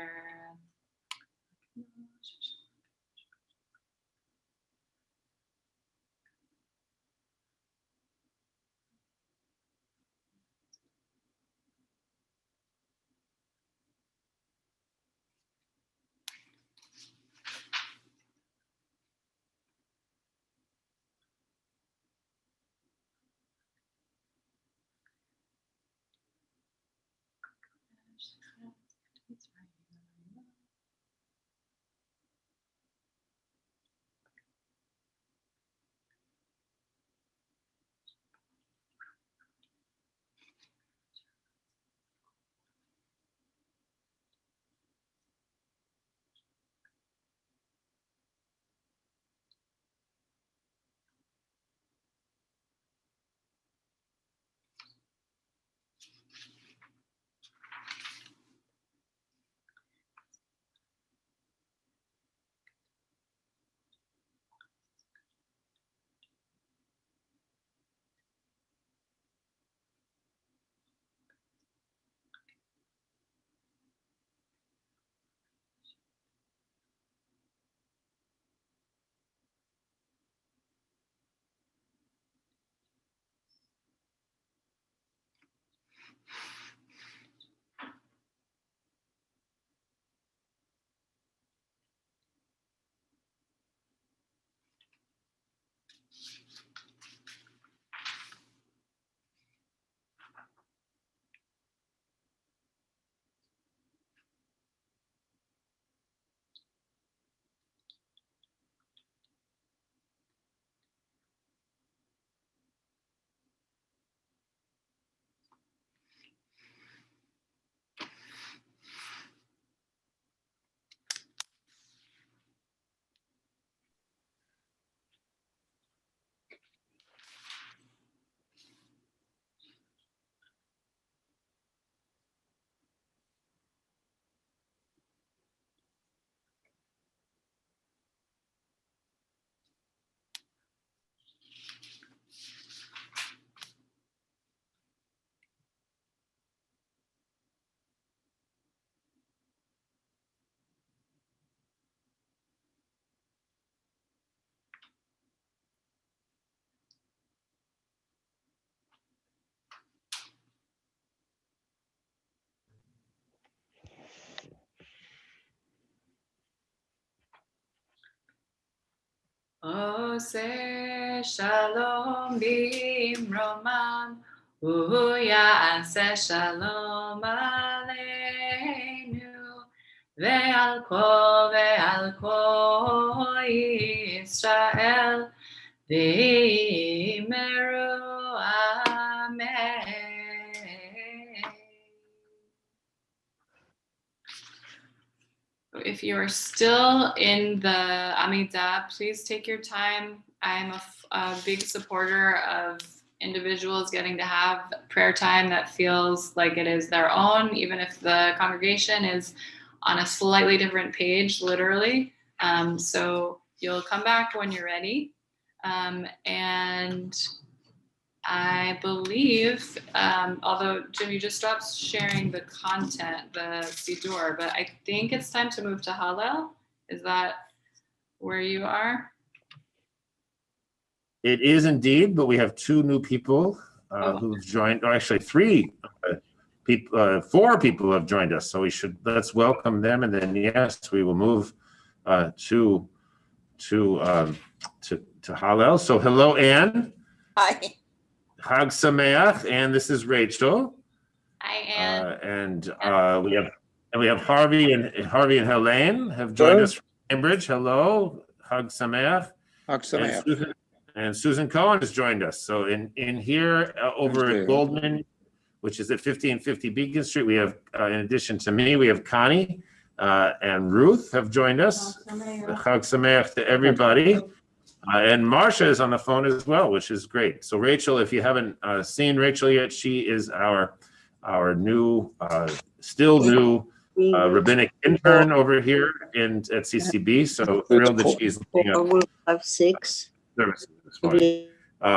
Ose shalom bimromam, Ya'aseh shalom aleinu, ve'al kol Yisrael, v'yimeru amen. If you are still in the Amidah, please take your time. I'm a big supporter of individuals getting to have prayer time that feels like it is their own, even if the congregation is on a slightly different page, literally. So you'll come back when you're ready. And I believe, although Jim, you just stopped sharing the content, the Siddur, but I think it's time to move to Hallel. Is that where you are? It is indeed, but we have two new people who've joined, or actually four people have joined us. So let's welcome them, and then yes, we will move to Hallel. So hello, Anne. Hi. Chag Sameach, and this is Rachel. Hi, Anne. And we have Harvey and Helene have joined us from Cambridge. Hello, Chag Sameach. Chag Sameach. And Susan Cohen has joined us. So in here over at Goldman, which is at 1550 Beacon Street, we have, in addition to me, we have Connie and Ruth have joined us. Chag Sameach to everybody. And Marcia is on the phone as well, which is great. So Rachel, if you haven't seen Rachel yet, she is our new, still new rabbinic intern over here at CCB. So thrilled that she's leading up services this morning.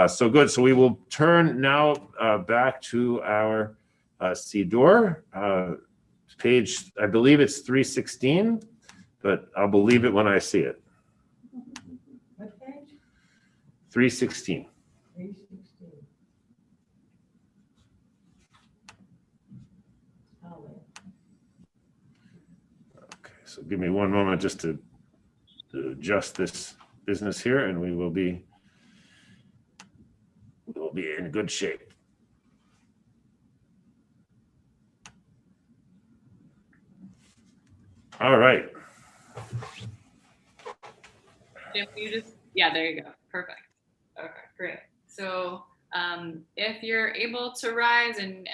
So good. So we will turn now back to our Siddur page. I believe it's 316, but I'll believe it when I see it. 316. 316. Okay, so give me one moment just to adjust this business here, and we will be in good shape. All right. Jim, yeah, there you go. Perfect. Okay, great. So if you're able to rise and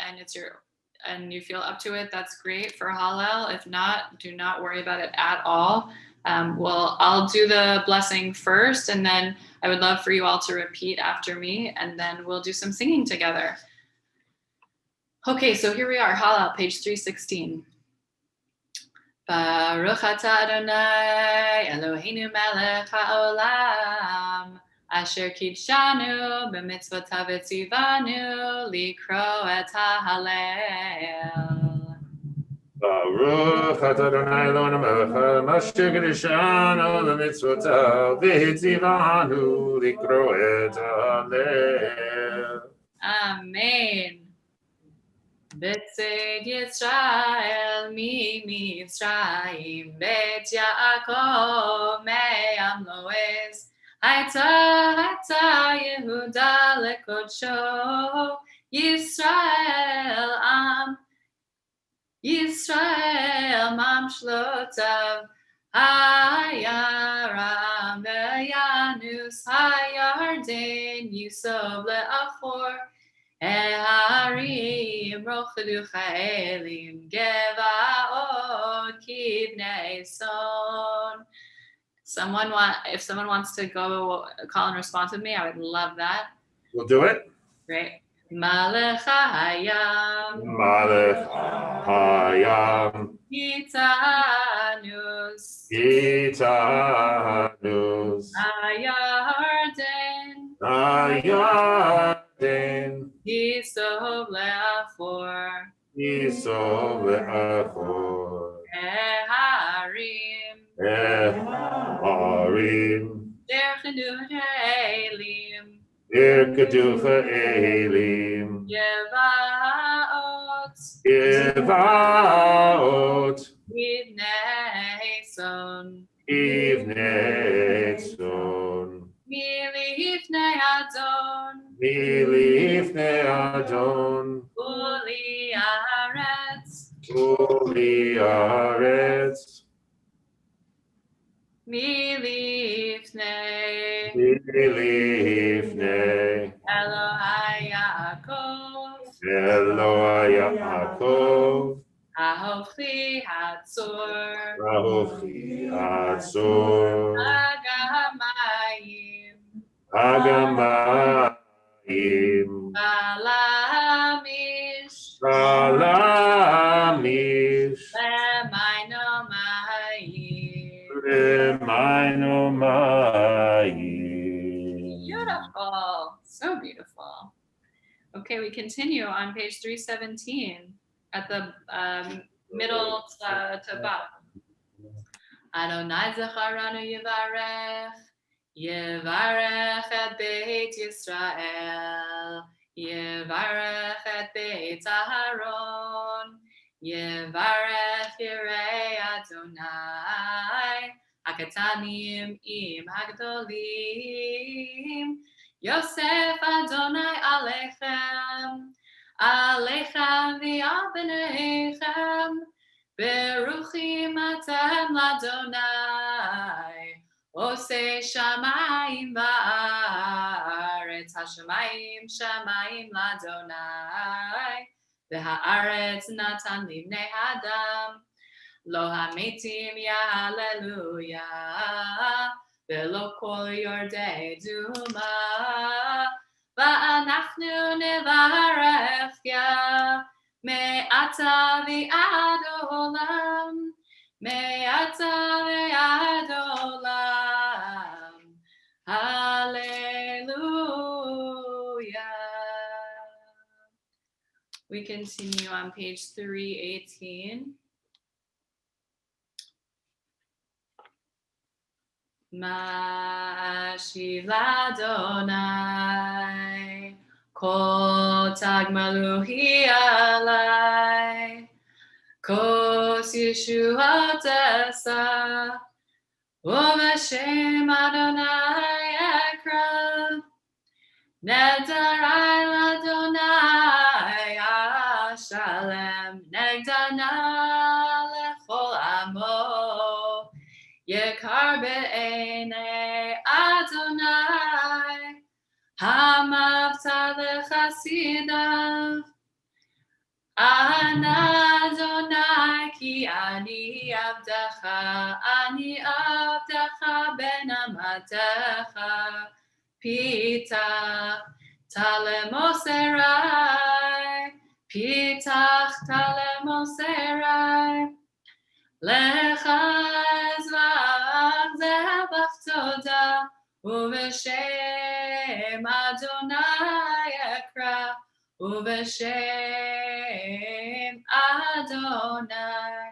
you feel up to it, that's great for Hallel. If not, do not worry about it at all. Well, I'll do the blessing first, and then I would love for you all to repeat after me, and then we'll do some singing together. Okay, so here we are, Hallel, page 316. Baruch atah Adonai Eloheinu melech haolam, asher kidshanu b'mitzvotav v'tzivanu likro et ha'halel. Baruch atah Adonai Eloheinu melech haolam, asher kidshanu b'mitzvotav v'tzivanu likro et ha'halel. Amen. B'tzed Yisrael mitzrayim, bet Yaakov me'am lo'ez, hayta Yehuda lekodsho, Yisrael mam shlotav, hayaram ve'yanus, hayarden yisov le'achor, Eharim rochadu cha'elim gevaot kibnei son. If someone wants to go call and respond with me, I would love that. We'll do it. Great. Malech hayam. Malech hayam. Gitanus. Ayarden. Yisov le'achor. Eharim. Derchadu ha'elim. Yevaot. Ivnei son. Milifnei Adon, Milifnei Adon, Uli Aretz, Uli Aretz, Milifnei Milifnei Elohai Yaakov, Eloi Yaakov, Ahofli Hatzor, Rahochi Atzor, Agamayim, Agamayim, Balamish, Salamish, Lemaiноmayim. Remainomai. Beautiful. So beautiful. Okay, we continue on page 317 at the middle to bottom. Adonai Zacharanu Yivarech, Yivarech et Beit Yisrael, Yivarech et Beit Aharon, Yivarech Yirei Adonai, Hakatanim im Hagdolim, Yosef Adonai Alechem, Alechem v'al b'neichem, Beruchim atem l'Adonai, Osei shamayim va'aretz, Hashamayim shamayim l'Adonai, V'ha'aretz natan livnei Adam, Lo hametim yahaleluya, V'lo kol yordei duma, Va'anachnu nevarech ya, Me'ata v'ad olam, Me'ata v'ad olam, Hallelujah. We continue on page 318. Ma'ashiv l'Adonai, Kol tagmaluhi alai, Kos yeshuatesa, U'v'shem Adonai ekra, Nedarai l'Adonai ashalem, Negdana lechol amo, Yekar be'enei Adonai, Hamavta lechasidav, Ana Adonai ki ani avdacha ben amatecha, Pitach talemoserai, Pitach talemoserai, Lecha ezvach zebach toda, Uv'shem Adonai ekra, Uv'shem Adonai,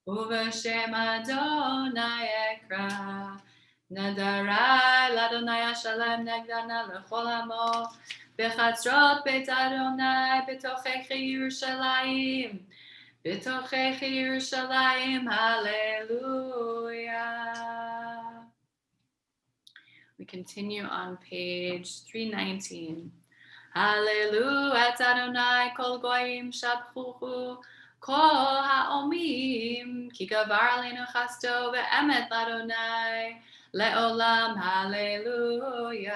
Uv'shem Adonai ekra. Nadarai l'Adonai Hashalem negdana l'chol hamo, Bechatzrot Beit Adonai betochechi Yerushalayim, Betochechi Yerushalayim, Hallelujah. We continue on page 319. Hallelujah, et Adonai kol goyim shabchuchu, kol ha'omim, ki gavar aleinu chasto ve'emet l'Adonai, le'olam, hallelujah.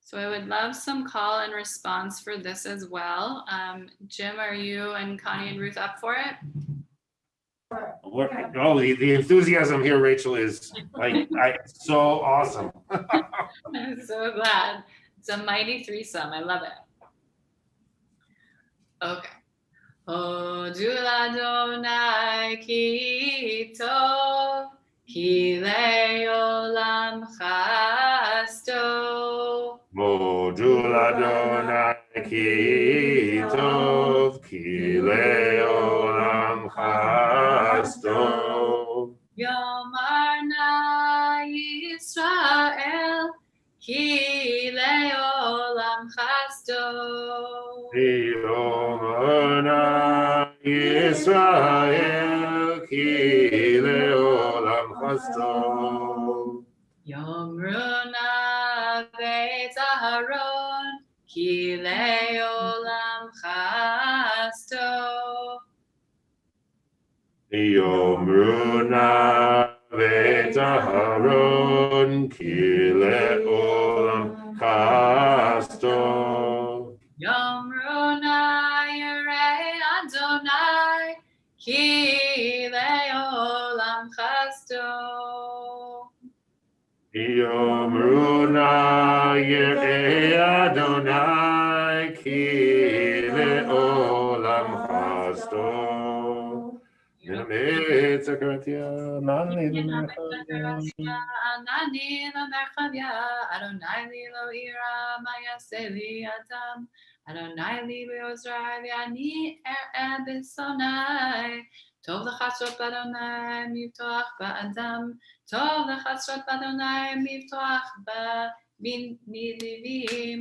So I would love some call and response for this as well. Jim, are you and Connie and Ruth up for it? The enthusiasm here, Rachel, is so awesome. I'm so glad. It's a mighty threesome. I love it. Okay. Hodu l'Adonai ki tov, ki le'olam chasto. Modul Adonai ki tov, ki le'olam chasto. Yomar na Yisrael, ki le'olam chasto. Yomana Yisrael ki le'olam chasto. Yomruna Beit Aharon Ki Leolam Chasto. Yomruna Beit Aharon Ki Leolam Chasto. Yomruna Yirei Adonai Ki Leolam Chasto. Yomruna Yirei Adonai Ki Leolam Chasto. Yamit Zakaria Nani Anani Merchavia Adonai li lo ira Mayase li Adam Adonai li be'ozrai Ani Bisonai Tov l'chatzot Adonai mivtoach ba'adam Tov l'chatzot Adonai mivtoach b'nilivim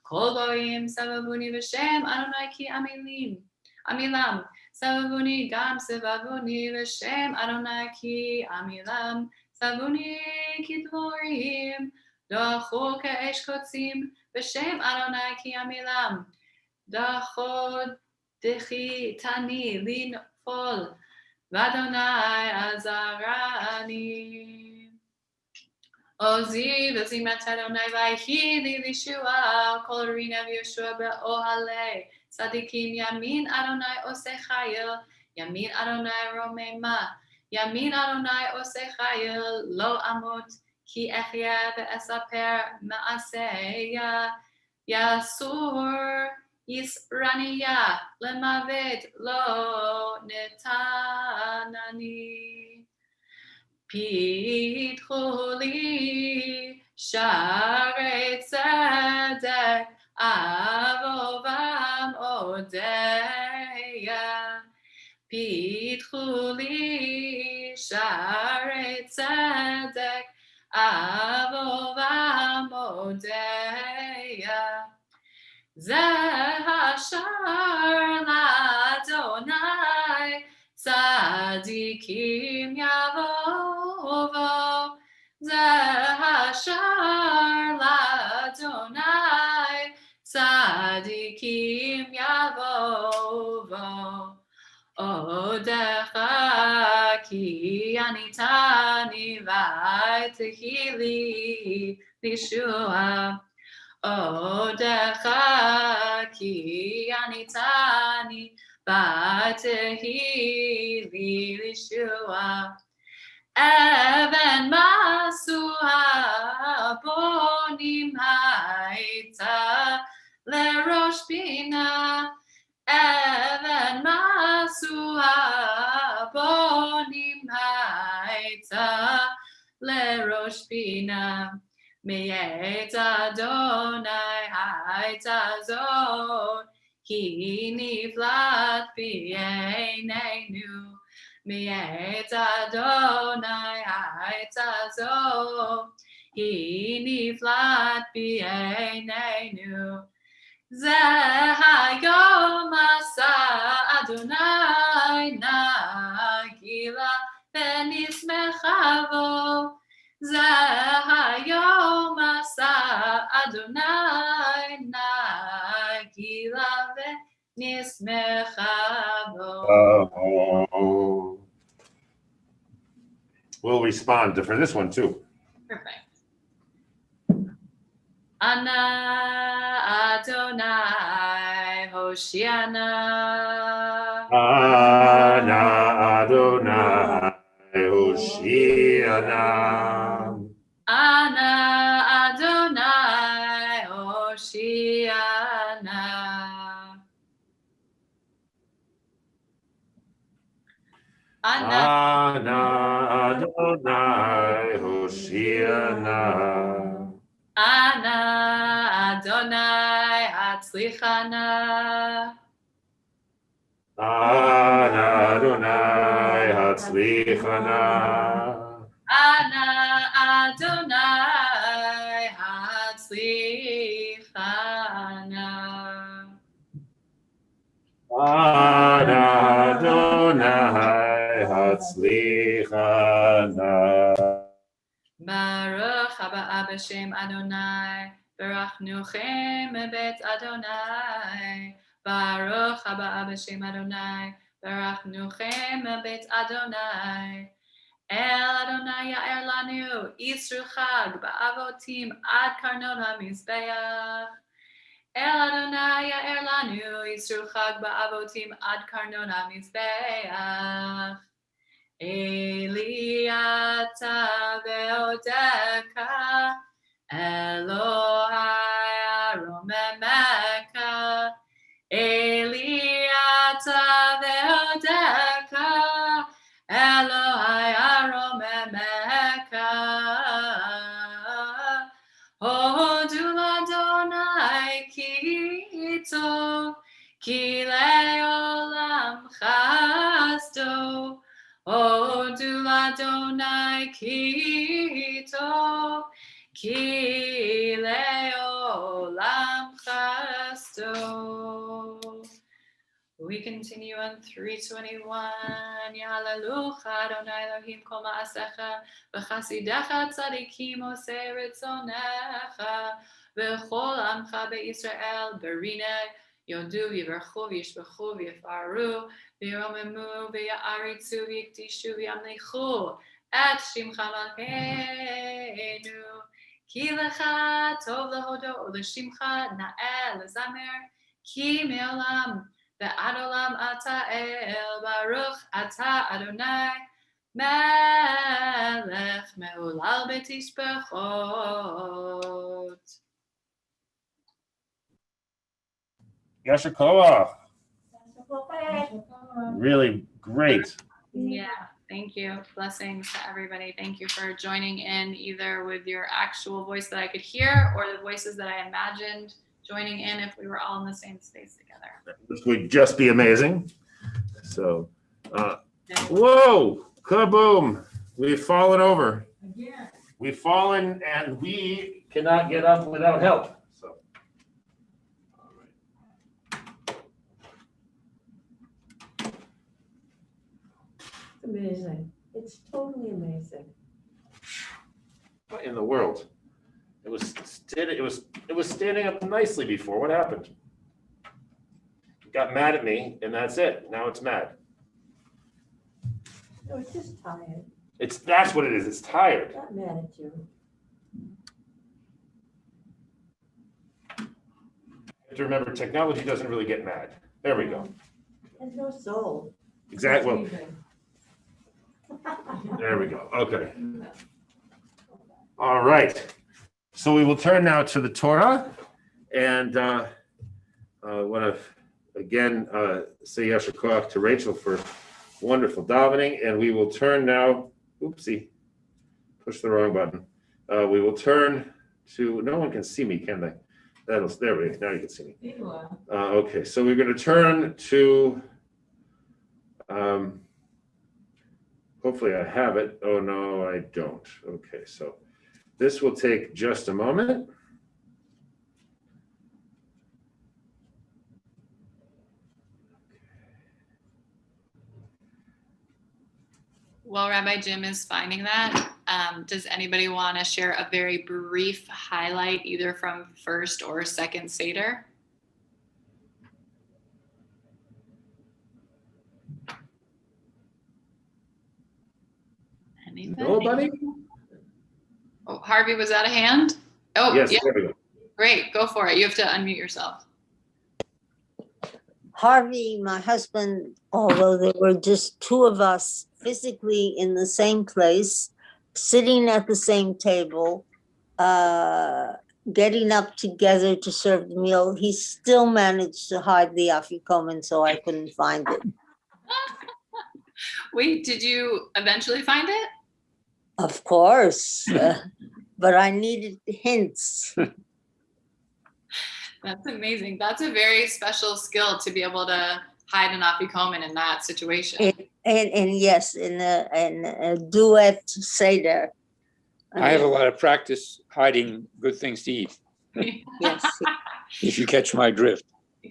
Kol goyim savavuni v'shem Adonai ki amilam Savuni gam sevavuni v'shem Adonai ki amilam Savuni kidvorim Dachu ka'esh kotzim V'shem Adonai ki amilam Dachod dechi tani linfol V'Adonai azarani Ozi v'zimat Adonai v'ayhi li lishua Kol rinav Yeshua be'ohale Sadikim yamin Adonai oseh chayil Yamin Adonai romema Yamin Adonai oseh chayil Lo amot ki echya ve'esaper ma'aseya Yasur Yisraniya lemavet lo netanani Pitchu li Shacharit tzedek Avovam odeya Pitchu li Shacharit tzedek Avovam odeya Zehashar l'Adonai Tzadikim yavovo Zehashar l'Adonai Tzadikim yavovo Odecha ki anitani v'aytechili lishua Odecha ki anitani v'aytehi li lishua Even masu habonim haita lerosh bina Even masu habonim haita lerosh bina Me'et Adonai ha'itazot Ki niflat b'einenu Me'et Adonai ha'itazot Ki niflat b'einenu Zeh hayom asa Adonai nagila v'nismechavo Zeh hayom asa Adonai nagila v'nismechavo. We'll respond for this one too. Perfect. Ana Adonai Hoshiana. Ana Adonai Hoshiana. Ana Adonai Hoshiana. Ana Adonai Hoshiana. Ana Adonai Hatzlichana. Ana Adonai Hatzlichana. Ana Adonai Hatzlichana. Ana Adonai Hatzlichana. Baruch haba b'shem Adonai, berachnuchem beit Adonai. Baruch haba b'shem Adonai, berachnuchem beit Adonai. El Adonai ya'er lanu, Yisru chag ba'avotim ad karnot hamizbeach. El Adonai ya'er lanu, Yisru chag ba'avotim ad karnot hamizbeach. Eli ata ve'odeka, Elohai aromemeka. Eli ata ve'odeka, Elohai aromemeka. Hodu l'Adonai ki tov, ki le'olam chasdo. Hodu l'Adonai ki tov, ki le'olam chasdo. We continue on 321. Yahalelucha Adonai Elohim kol ma'asecha, v'chasidecha tzadikim osei ritzonecha, v'chol amcha be'Yisrael b'rinei yodu v'yivrachu v'yishbechu v'yifaru v'yiromemu v'ya'aritzu v'yikdishu v'yamlichu et shimcha malkeinu. Ki lecha tov lehodo u'leshimcha na'eh lezamer ki me'olam ve'ad olam ata el baruch ata Adonai melech me'olal betishbechot. Yasher Koach. Really great. Yeah, thank you. Blessings to everybody. Thank you for joining in either with your actual voice that I could hear or the voices that I imagined joining in if we were all in the same space together. This would just be amazing. So, whoa, kaboom. We've fallen over. Again. We've fallen and we cannot get up without help. So, all right. It's amazing. It's totally amazing. What in the world? It was standing up nicely before. What happened? It got mad at me, and that's it. Now it's mad. No, it's just tired. That's what it is. It's tired. Not mad at you. You have to remember, technology doesn't really get mad. There we go. There's no soul. Exactly. There we go. Okay. All right. So we will turn now to the Torah, and I want to again say Yasher Koach to Rachel for wonderful davening, and we will turn now. Oopsie, push the wrong button. We will turn to. No one can see me, can they? There we go. Now you can see me. Okay, so we're going to turn to. Hopefully I have it. Oh no, I don't. Okay, so this will take just a moment. While Rabbi Jim is finding that, does anybody want to share a very brief highlight either from first or second Seder? Anybody? Nobody? Oh, Harvey, was that a hand? Oh, Yes, yeah. there we go. Great, go for it. You have to unmute yourself. Harvey, my husband, although there were just two of us physically in the same place, sitting at the same table, getting up together to serve the meal, he still managed to hide the afikomen, so I couldn't find it. Wait, did you eventually find it? Of course, but I needed hints. That's amazing. That's a very special skill to be able to hide an afikomen in that situation. And yes, in a duet Seder. I have a lot of practice hiding good things to eat, Yes. if you catch my drift.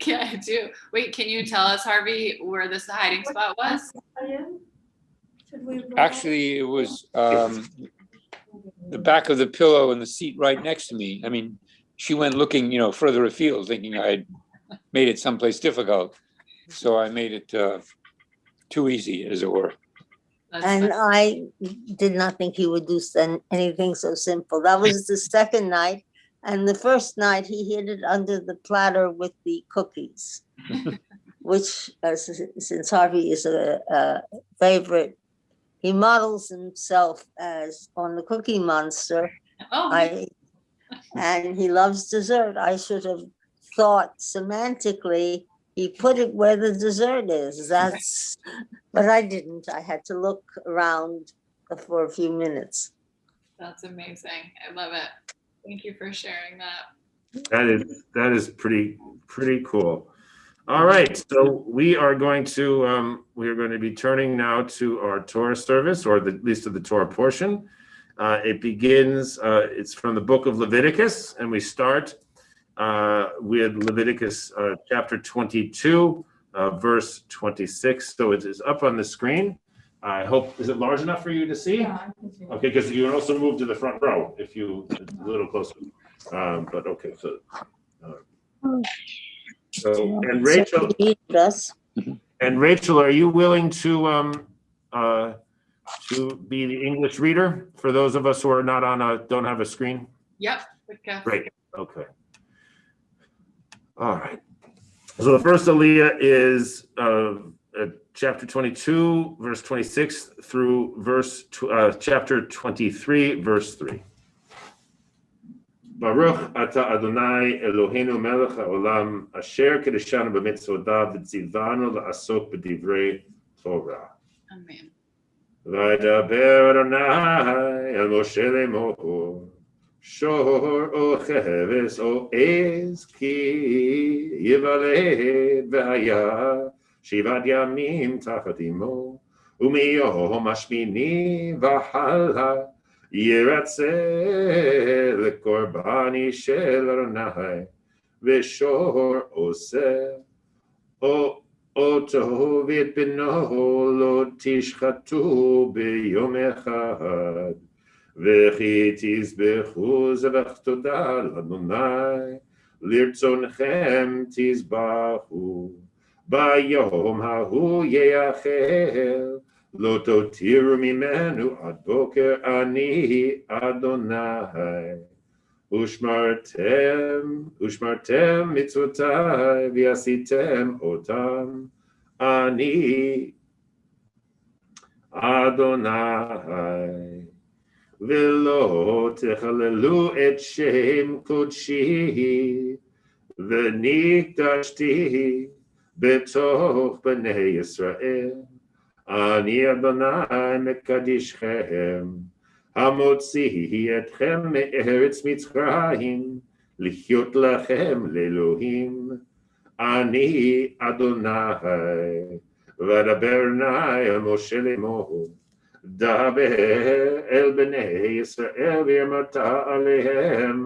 Yeah, I do. Wait, can you tell us, Harvey, where this hiding spot was? Should we? Actually, it was the back of the pillow and the seat right next to me. I mean, she went looking, further afield, thinking I had made it someplace difficult. So I made it too easy, as it were. And I did not think he would do anything so simple. That was the second night. And the first night he hid it under the platter with the cookies, which, since Harvey is a favorite, he models himself as on the Cookie Monster. And he loves dessert. I should have thought semantically, he put it where the dessert is. But I didn't. I had to look around for a few minutes. That's amazing. I love it. Thank you for sharing that. That is pretty cool. All right, so we are going to be turning now to our Torah service, or at least to the Torah portion. It begins. It's from the book of Leviticus, and we start with Leviticus chapter 22, verse 26. So it is up on the screen. I hope, is it large enough for you to see? Yeah, I can see it. Okay, because you can also move to the front row if you a little closer. But okay, so and Rachel, are you willing to be the English reader for those of us who are not don't have a screen? Yep. Okay. Great. Okay. All right. So the first aliyah is chapter 22, verse 26 through chapter 23, verse 3. Baruch ata Adonai Eloheinu melech haolam asher kedeshanu b'mitzvotav v'tzivanu la'asok b'divrei Torah. Amen. V'daber Adonai el Moshe lemor shor o cheves o ez ki yivaled v'haya shivat yamim tachat imo umiyom hashmini v'hala ירצה לקורבני של אדוני ושור עושה אותו ואת בנו לא תשחטו ביום אחד וכי תזבחו זבח תודה לאדוני לרצונכם תזבחו ביום ההוא יאכל לא תותירו ממנו עד בוקר אני אדוני ושמרתם מצוותיי ועשיתם אותם אני אדוני ולא תחללו את שם קודשי ונקדשתי בתוך בני ישראל אני אדוני מקדישכם, המוציא אתכם מארץ מצרים, לחיות לכם לאלוהים. אני אדוני, ודבר נא אל משה לאמור, דבר אל בני ישראל ואמרת עליהם,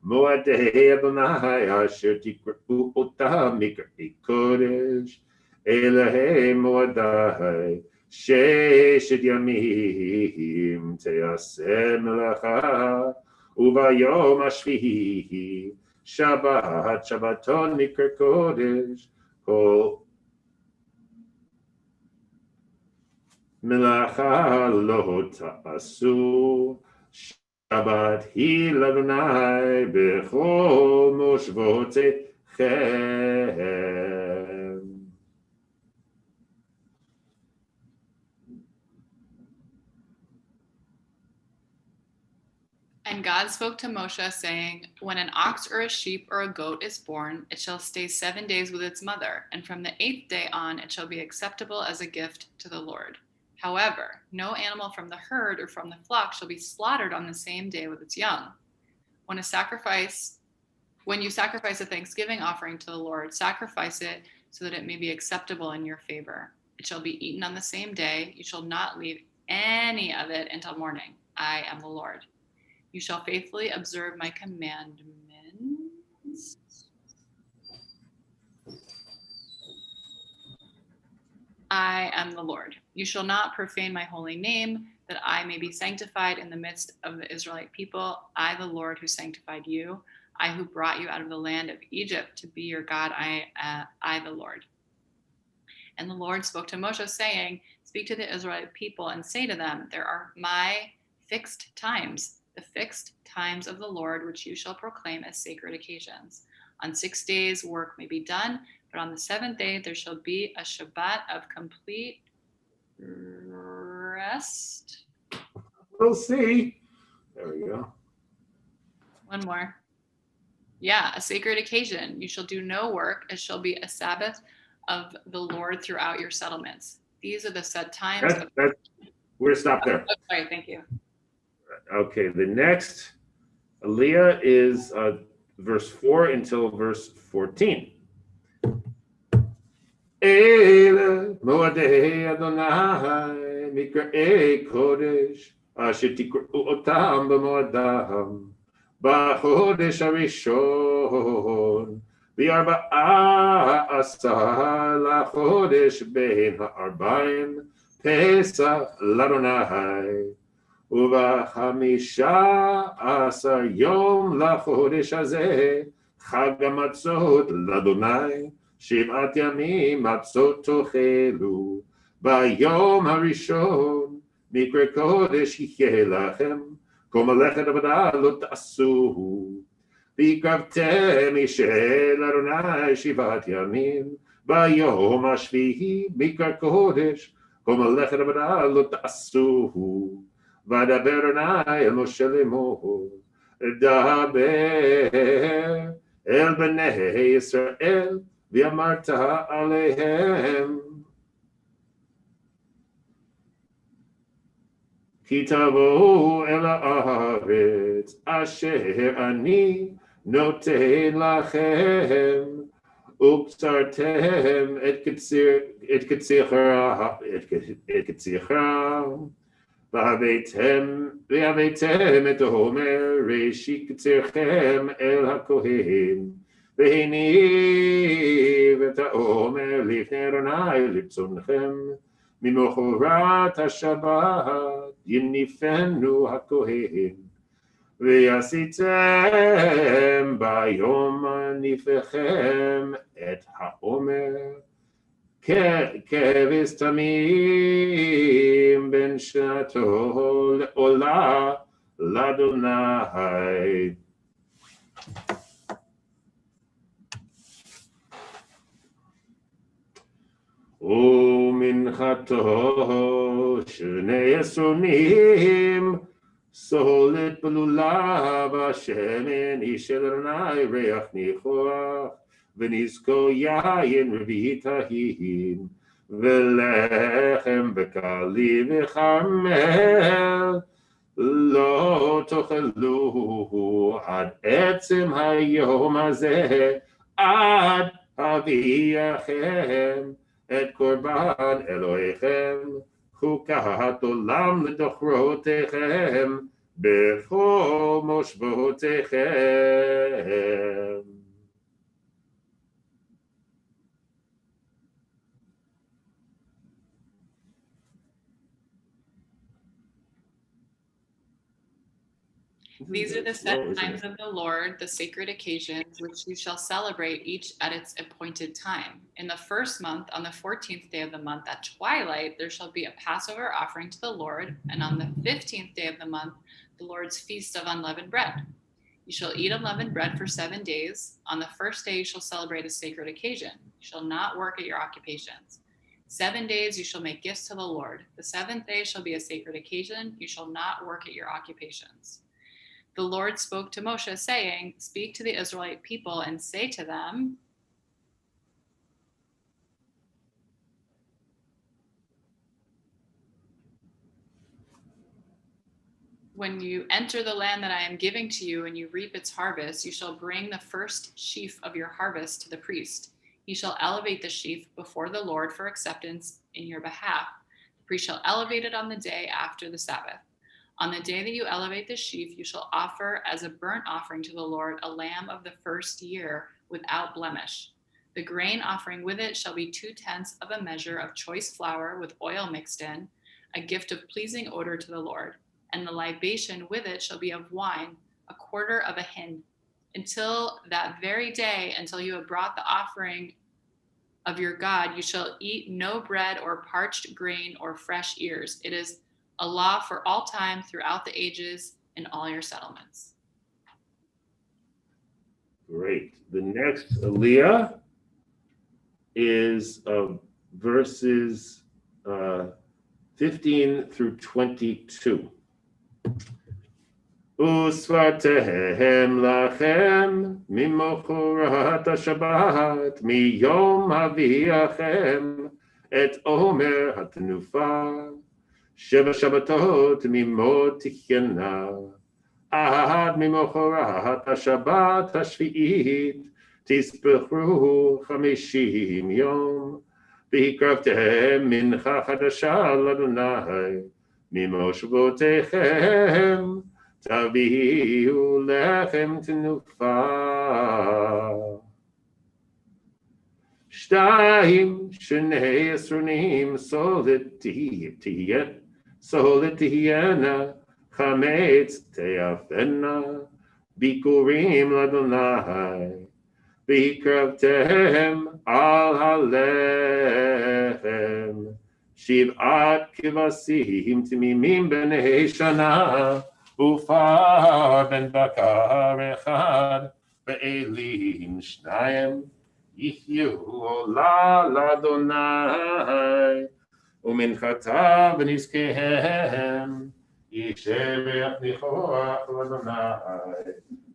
מועדי אדוני אשר תקראו אותם מקראי קודש, אלוהי מועדי ששת ימים תעשה מלאכה וביום השביעי שבת שבתון מקרא קודש כל מלאכה לא תעשו שבת היא לאדוני בכל מושבותיכם. And God spoke to Moshe, saying, when an ox or a sheep or a goat is born, it shall stay 7 days with its mother, and from the 8th day on it shall be acceptable as a gift to the Lord. However, no animal from the herd or from the flock shall be slaughtered on the same day with its young. When you sacrifice a thanksgiving offering to the Lord, sacrifice it so that it may be acceptable in your favor. It shall be eaten on the same day. You shall not leave any of it until morning. I am the Lord. You shall faithfully observe my commandments. I am the Lord. You shall not profane my holy name, that I may be sanctified in the midst of the Israelite people. I, the Lord, who sanctified you, I who brought you out of the land of Egypt to be your God, I the Lord. And the Lord spoke to Moshe, saying, speak to the Israelite people and say to them, there are my fixed times, the fixed times of the Lord, which you shall proclaim as sacred occasions. On 6 days work may be done, but on the seventh day there shall be a Shabbat of complete rest. We'll see. There we go. One more. Yeah, a sacred occasion. You shall do no work. It shall be a Sabbath of the Lord throughout your settlements. These are the set times. We're gonna stop there. Oh, sorry, thank you. Okay, the next Aliyah is verse 4 until verse 14. Ele moadei Adonai mikra kodesh asher tikru otam b'moadam b'chodesh harishon v'arba'a asar lachodesh bein ha'arbaim Pesach l'Adonai ובחמישה עשר יום לחודש הזה חג המצות לאדוני 7 ימים מצות תאכלו ביום הראשון מקרה קודש יהיה לכם כל מלאכת עבודה לא תעשו והקרבתם אישה לאדוני 7 ימים ביום השביעי מקרה קודש כל מלאכת עבודה לא תעשו וידבר אדוני אל משה לאמור, דבר אל בני ישראל, ואמרת עליהם, כי תבואו אל הארץ אשר אני נותן לכם, וקצרתם את קציכם, והבאתם את העומר ראשית קצירכם אל הכהן, והניב את העומר לפני אדוני לרצונכם, ממחרת השבת יניפנו הכהן, ועשיתם ביום ניפכם את העומר, כבש תמים בין שנתו לעולה לאדוני. ומנחתו של בני הסונים סולת בלולה בשמן איש של אדוני ריח ניחוח ונזקו יין רביעית ההין ולחם וקלי וחמל לא תאכלו עד עצם היום הזה עד אביאכם את קורבן אלוהיכם חוקת עולם לדורותיכם בכל מושבותיכם. These are the set times of the Lord, the sacred occasions, which you shall celebrate each at its appointed time. In the first month, on the 14th day of the month at twilight, there shall be a Passover offering to the Lord, and on the 15th day of the month, the Lord's feast of unleavened bread. You shall eat unleavened bread for 7 days. On the first day, you shall celebrate a sacred occasion. You shall not work at your occupations. 7 days you shall make gifts to the Lord. The 7th day shall be a sacred occasion. You shall not work at your occupations. The Lord spoke to Moshe, saying, speak to the Israelite people and say to them, when you enter the land that I am giving to you and you reap its harvest, you shall bring the first sheaf of your harvest to the priest. He shall elevate the sheaf before the Lord for acceptance in your behalf. The priest shall elevate it on the day after the Sabbath. On the day that you elevate the sheaf, you shall offer as a burnt offering to the Lord a lamb of the first year without blemish. The grain offering with it shall be 2/10 of a measure of choice flour with oil mixed in, a gift of pleasing odor to the Lord. And the libation with it shall be of wine, 1/4 of a hin. Until that very day, until you have brought the offering of your God, you shall eat no bread or parched grain or fresh ears. It is a law for all time throughout the ages in all your settlements. Great. The next Aliyah is verses 15 through 22. ושפתיהם לכם ממחרת השבת מיום אביכם את עומר התנופה 7 שבתות ממות תחיינה עד ממחרת השבת השביעית תספרו 50 יום והקרבתם מנחה חדשה לאדוני ממושבותיכם תביאו לחם תנופה 2 שני עשרונים סולת תהיינה חמץ תאפנה ביכורים לאדוני והקרבתם על הלחם 7 כבשים תמימים בני שנה ופר בן בקר 1 ואלים 2 יחיו עולה לאדוני ומנחתה ונזקיהם ישבח ניחוח לאדוני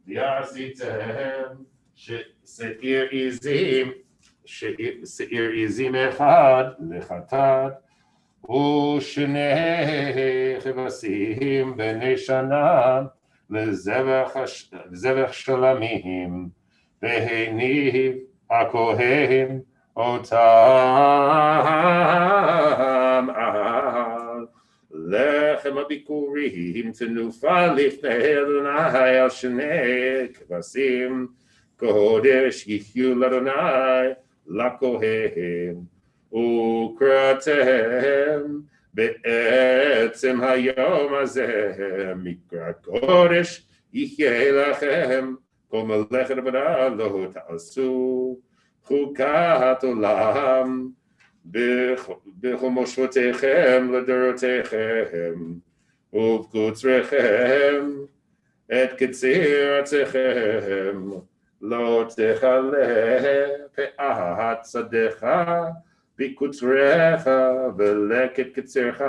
ועשיתם שעיר עזים 1 לחטאת ושני כבשים בני שנה לזבח שלמים והניב הכהן אותם על לחם הביקורים תנופה לפני אדוני על 2 כבשים קודש יחיו לאדוני לכהן וקראתם בעצם היום הזה מקרא קודש יחיה לכם כל מלאכת עבודה לא תעשו חוקת עולם בכל מושבותיכם לדורותיכם ובקוצריכם את קציר ארציכם לא תכלה פאת שדך בקוצריך ולקט קצירך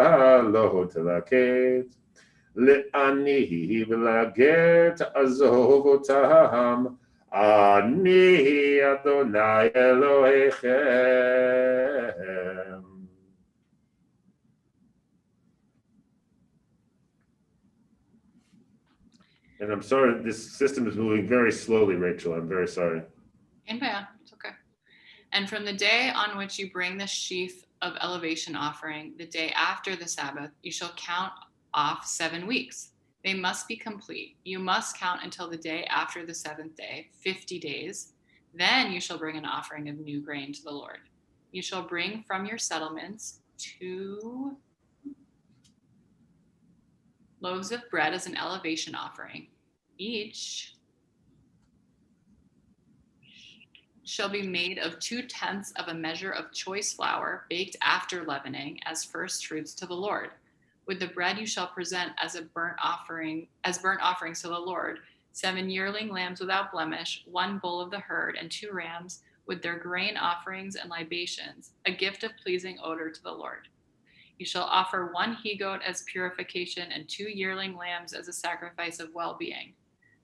לא תלקט לעני ולגר תעזוב אותם אני אדוני אלוהיכם. And I'm sorry, this system is moving very slowly, Rachel. I'm very sorry. It's okay. And from the day on which you bring the sheaf of elevation offering, the day after the Sabbath, you shall count off 7 weeks. They must be complete. You must count until the day after the 7th day, 50 days. Then you shall bring an offering of new grain to the Lord. You shall bring from your settlements 2 loaves of bread as an elevation offering. Each shall be made of 2/10 of a measure of choice flour baked after leavening as first fruits to the Lord. With the bread you shall present as burnt offerings to the Lord 7 yearling lambs without blemish, 1 bull of the herd, and 2 rams with their grain offerings and libations, a gift of pleasing odor to the Lord. You shall offer 1 he-goat as purification and 2 yearling lambs as a sacrifice of well-being.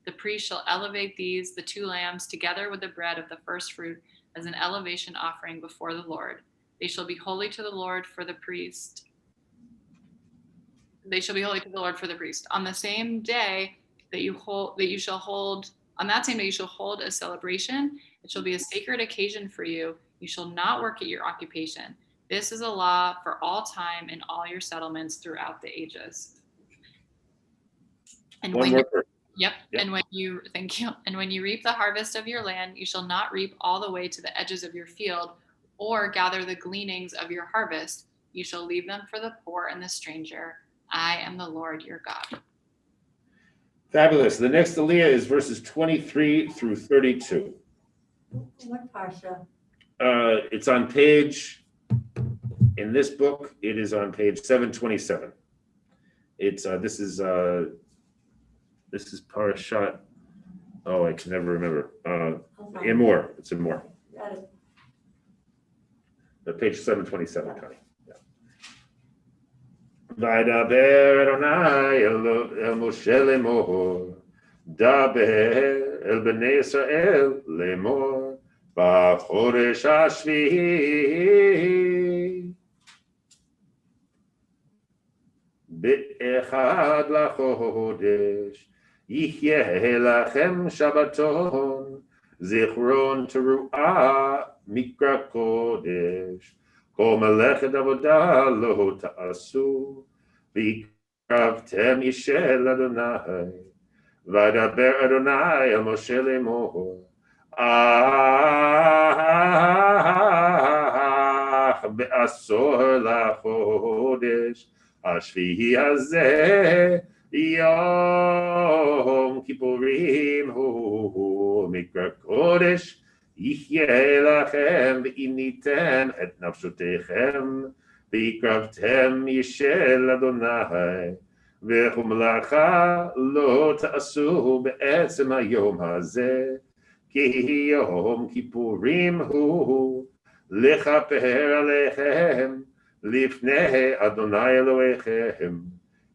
The priest shall elevate these, the 2 lambs, together with the bread of the first fruit as an elevation offering before the Lord. They shall be holy to the Lord for the priest. They shall be holy to the Lord for the priest. On the same day you shall hold a celebration. It shall be a sacred occasion for you. You shall not work at your occupation. This is a law for all time in all your settlements throughout the ages. And when you reap the harvest of your land, you shall not reap all the way to the edges of your field or gather the gleanings of your harvest. You shall leave them for the poor and the stranger. I am the Lord your God. Fabulous. The next Aliyah is verses 23 through 32. What parsha? It's on page, in this book, it is on page 727. It's this is Parashat. Oh, I can never remember. Emor. It's Emor. Got it. Page 727, Connie. Vaydaber Adonai el Moshe lemor, daber el bnei Yisrael lemor, b'chodesh hashvi'i, be'echad lachodesh, yihyeh lachem Shabbaton, zichron teruah mikra kodesh. Kol melechet avodah lo ta'asu, v'ikravtem yishel Adonai, v'adaber Adonai el Moshe lemor, be'asor lachodesh, ashvi'i hazeh, yom kippurim hu mikra kodesh, יחיה לכם ועיניתם את נפשותיכם והקרבתם ישל אדוני וכו מלאכה לא תעשו בעצם היום הזה כי יום כיפורים הוא לכפר עליכם לפני אדוני אלוהיכם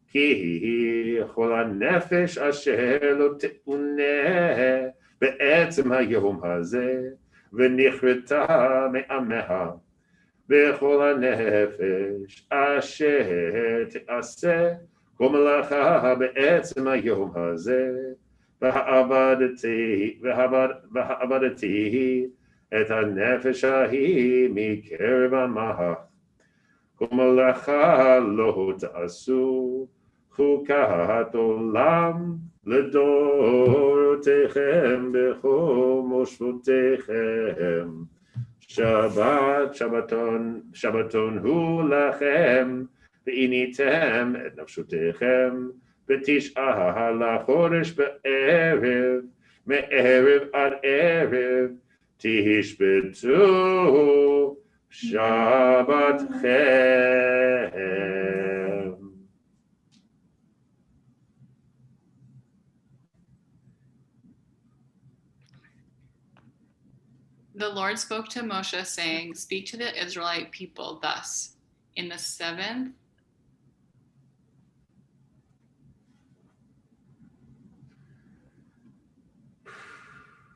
כי כל הנפש אשר לא תאונה בעצם היום הזה, ונכרתה מעמיה, וכל הנפש אשר תעשה כל מלאכה בעצם היום הזה, והעבדתי את הנפש ההיא מקרב עמך, כל מלאכה לא תעשו, חוקת עולם לדורותיכם בכל מושבותיכם. שבתון הוא לכם, ועיניתם את נפשותיכם, בתשעה לחודש בערב, מערב עד ערב, תשבתו שבתכם. The Lord spoke to Moshe, saying, Speak to the Israelite people thus. In the 7th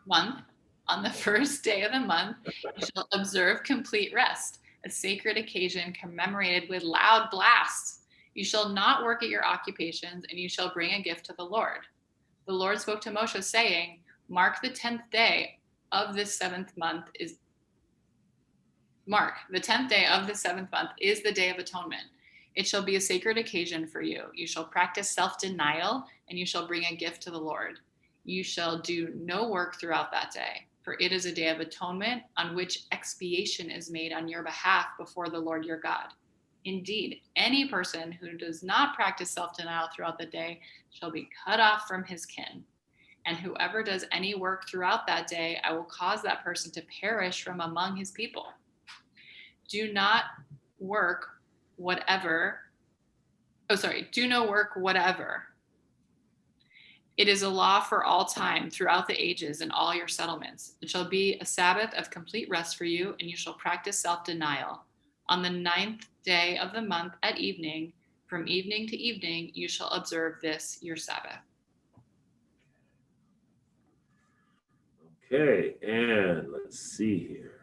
month, on the first day of the month, you shall observe complete rest, a sacred occasion commemorated with loud blasts. You shall not work at your occupations, and you shall bring a gift to the Lord. The Lord spoke to Moshe, saying, Mark the 10th day of this 7th month is the 10th day of the 7th month is the Day of Atonement. It shall be a sacred occasion for you. You shall practice self-denial, and you shall bring a gift to the Lord. You shall do no work throughout that day, for it is a day of atonement on which expiation is made on your behalf before the Lord your God. Indeed, any person who does not practice self-denial throughout the day shall be cut off from his kin. And whoever does any work throughout that day, I will cause that person to perish from among his people. Do no work whatever. It is a law for all time throughout the ages in all your settlements. It shall be a Sabbath of complete rest for you, and you shall practice self-denial. On the 9th day of the month at evening, from evening to evening, you shall observe this, your Sabbath. Okay, and let's see here.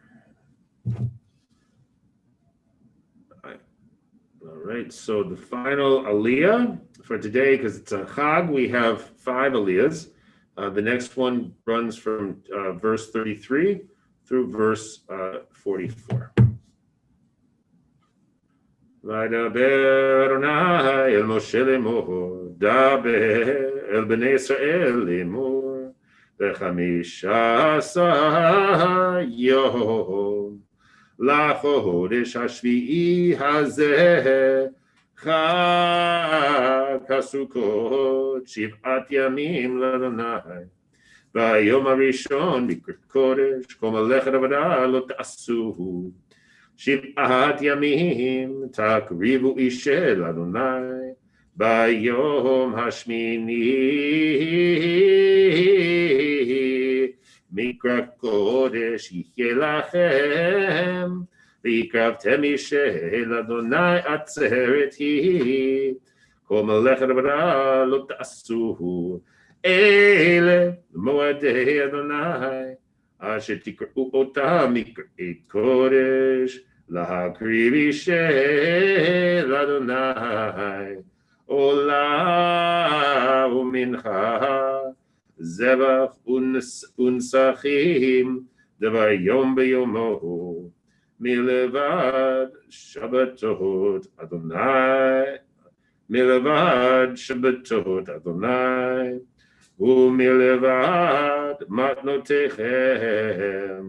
All right, so the final aliyah for today, because it's a Chag, we have 5 aliyahs. The next one runs from verse 33 through verse 44. Vaydaber Adonai el Moshe lemor, daber el bnei Yisrael lemor, ב15 יום לחודש השביעי הזה, חג הסוכות, 7 ימים לאדוני. ביום הראשון מקרא קודש, כל מלאכת עבודה לא תעשו. 7 ימים תקריבו אישה לאדוני. ביום השמיני מקרא קודש יהיה לכם, והקרבתם אישה לאדוני עצרת היא. כל מלאכת עבודה לא תעשו. אלה מועדי אדוני, אשר תקראו אותם מקראי קודש, להקריב אישה לאדוני, עולה ומנחה, זבח ונסכים, דבר יום ביומו, מלבד שבתות אדוני, מלבד שבתות אדוני, ומלבד מתנותיכם,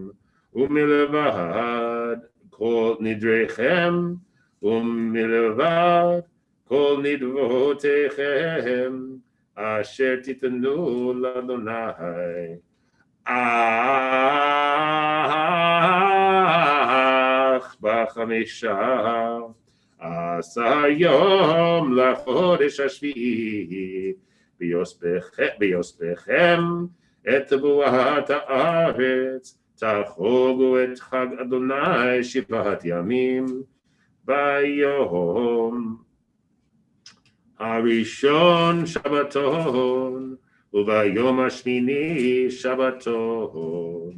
ומלבד כל נדריכם, ומלבד כל נדבותיכם, אשר תיתנו לאדוני. אך ב15 יום לחודש השביעי, ביוספכם את תבואת הארץ, תחוגו את חג אדוני 7 ימים. ביום הראשון שבתון, וביום השמיני שבתון,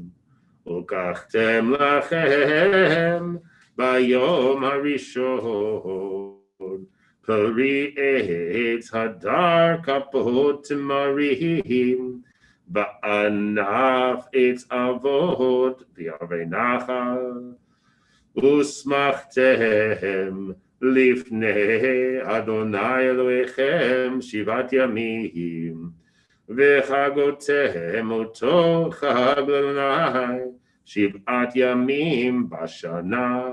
ולקחתם לכם ביום הראשון פרי עץ הדר כפות תמרים, בענף עץ אבות ביערי נחל, ושמחתם לפני אדוני אלוהיכם 7 ימים, וחגותם אותו חג לאדוני 7 ימים בשנה,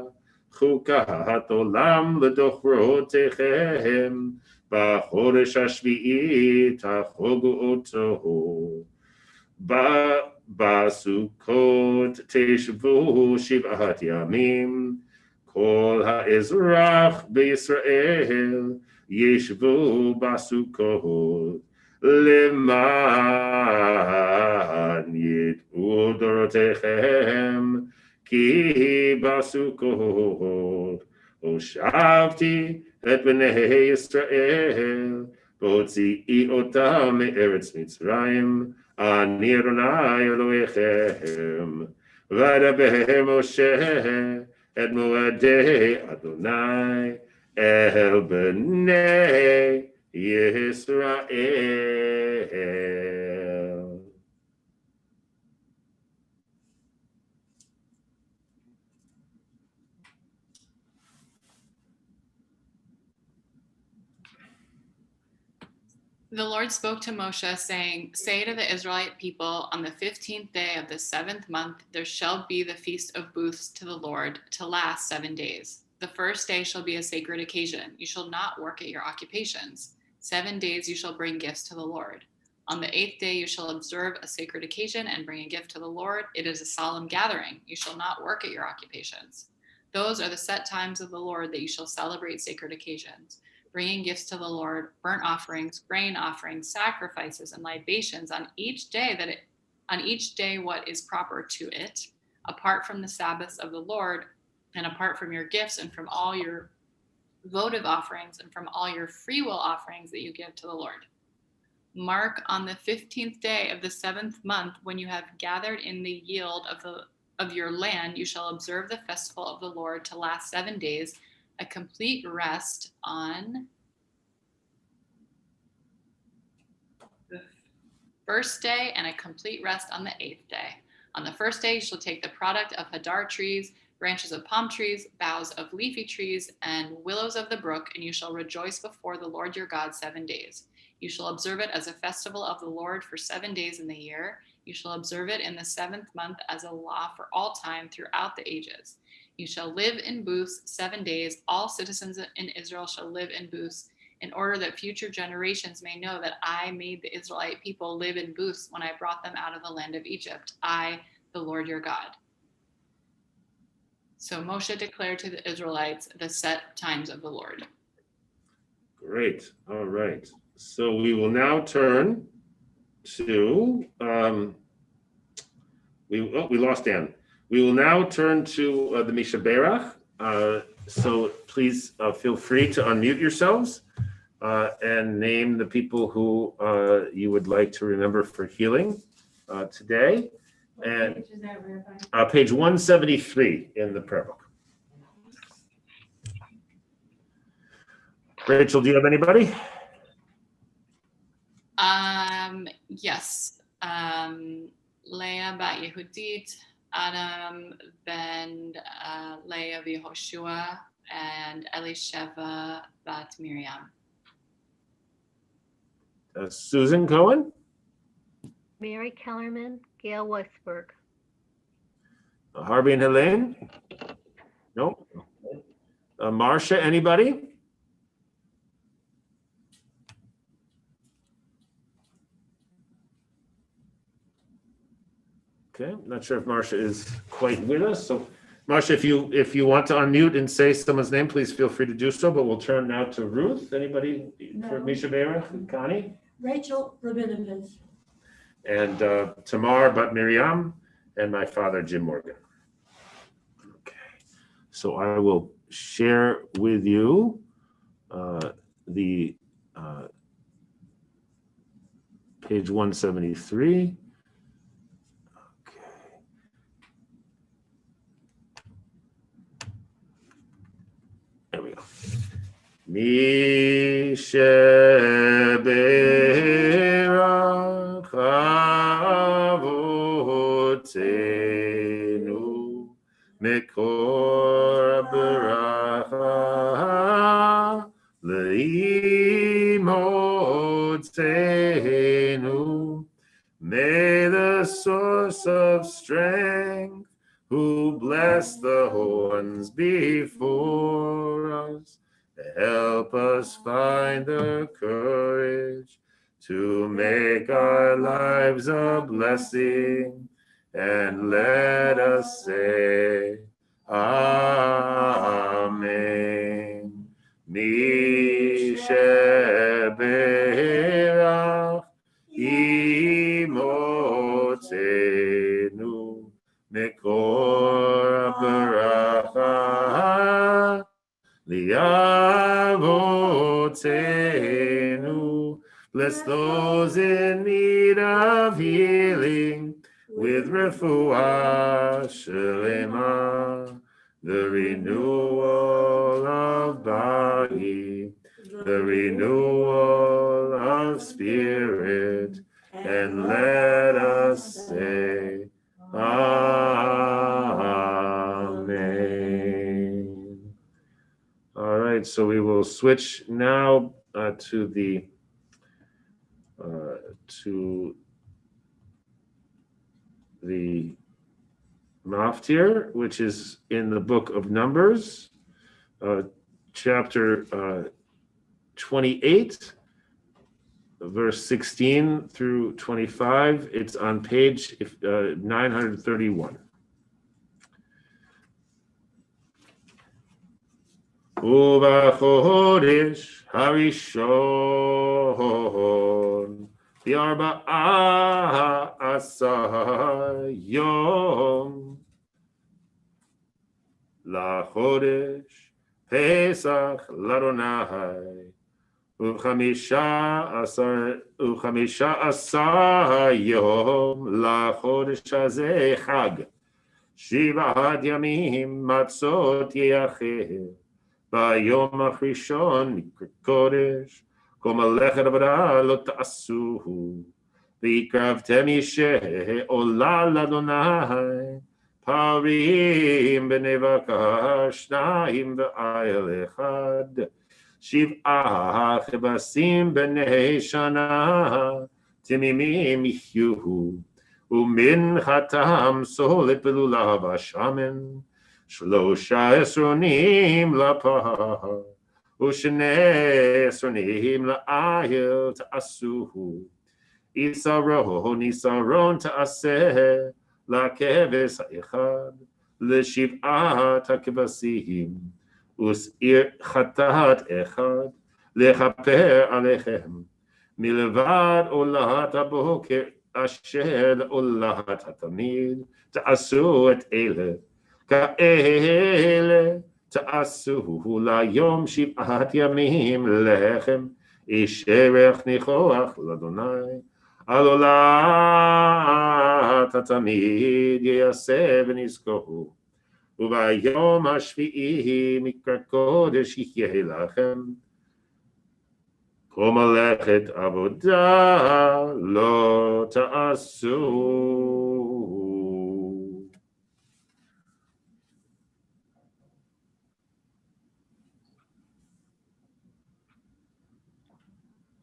חוקת עולם לדורותיכם, בחודש השביעי תחוגו אותו. בסוכות תשבו 7 ימים, כל האזרח בישראל ישבו בסוכות, למען ידעו דורותיכם, כי בסוכות הושבתי את בני ישראל, והוציאי אותם מארץ מצרים, אני אדוני אלוהיכם. וידבר משה את מועדי אדוני אל בני ישראל. The Lord spoke to Moshe, saying, say to the Israelite people, on the 15th day of the 7th month, there shall be the feast of booths to the Lord, to last 7 days. The first day shall be a sacred occasion. You shall not work at your occupations. 7 days you shall bring gifts to the Lord. On the 8th day you shall observe a sacred occasion and bring a gift to the Lord. It is a solemn gathering. You shall not work at your occupations. Those are the set times of the Lord that you shall celebrate sacred occasions, bringing gifts to the Lord, burnt offerings, grain offerings, sacrifices, and libations on each day what is proper to it, apart from the Sabbaths of the Lord, and apart from your gifts and from all your votive offerings and from all your freewill offerings that you give to the Lord. Mark on the 15th day of the 7th month, when you have gathered in the yield of your land, you shall observe the festival of the Lord to last 7 days, a complete rest on the first day and a complete rest on the 8th day. On the first day, you shall take the product of hadar trees, branches of palm trees, boughs of leafy trees, and willows of the brook, and you shall rejoice before the Lord your God 7 days. You shall observe it as a festival of the Lord for 7 days in the year. You shall observe it in the 7th month as a law for all time throughout the ages. You shall live in booths 7 days. All citizens in Israel shall live in booths, in order that future generations may know that I made the Israelite people live in booths when I brought them out of the land of Egypt. I, the Lord your God. So Moshe declared to the Israelites the set times of the Lord. Great. All right. So we will now turn to, we lost Dan. We will now turn to the Misha Berach. So please feel free to unmute yourselves and name the people who you would like to remember for healing today. And What page is that, Rabbi? page 173 in the prayer book. Rachel, do you have anybody? Yes. Leah bat Yehudit, Adam ben Leah v'Yehoshua, and Elisheva bat Miriam. Susan Cohen? Mary Kellerman, Gail Weisberg. Harvey and Helene? No. Marcia, anybody? Okay, I'm not sure if Marcia is quite with us. So Marcia, if you want to unmute and say someone's name, please feel free to do so. But we'll turn now to Ruth. Anybody for No. Misha Berach? Connie? Rachel Rabinovich. And Tamar Bat Miriam, and my father, Jim Morgan. Okay, so I will share with you the page 173. Okay. There we go. Misha Berach Avotenu Mekor Beracha Leimotenu. May the source of strength, who bless the ones before us, help us find the courage to make our lives a blessing, and let us say, Amen. Misha Berach Imotenu Mekor Beracha Liavotenu. Bless those in need of healing with refuah shelema, the renewal of body, the renewal of spirit, and let us say, Amen. All right, so we will switch now to the Maftir, which is in the book of Numbers, chapter 28, verse 16 through 25. It's on page 931. Uvachodesh harishon Yarba'a asar yom lachodesh Pesach laronai uchamisha asar yom lachodesh hazeh chag shiva'at yamim matzot yacheh bayom harishon kodesh Ko melechet avada lo ta'asuhu v'ikravtem yisheh ola l'Adonai parim b'nei vakar shnayim v'ayel echad shiv'ah chebasim b'nei shana timimim yihyuhu umin chatam solet belulav hashamen שלושה עשרונים לפר, ושני עשרונים לעיל תעשו. עשרון תעשה לכבש האחד, לשבעת הכבשים, ושעיר חטאת אחד, לכפר עליכם, מלבד עולת הבוקר אשר לעולת התמיד, תעשו את אלה, כאלה תעשו ליום 7 ימים לחם, איש ערך ניחוח לאדוני, על עולת התמיד יעשה ונזכרו, וביום השביעי מקרא קודש יהיה לכם, כל מלאכת עבודה לא תעשו.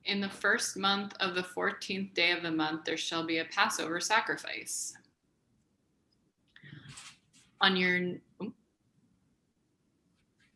In the first month of the 14th day of the month, there shall be a Passover sacrifice.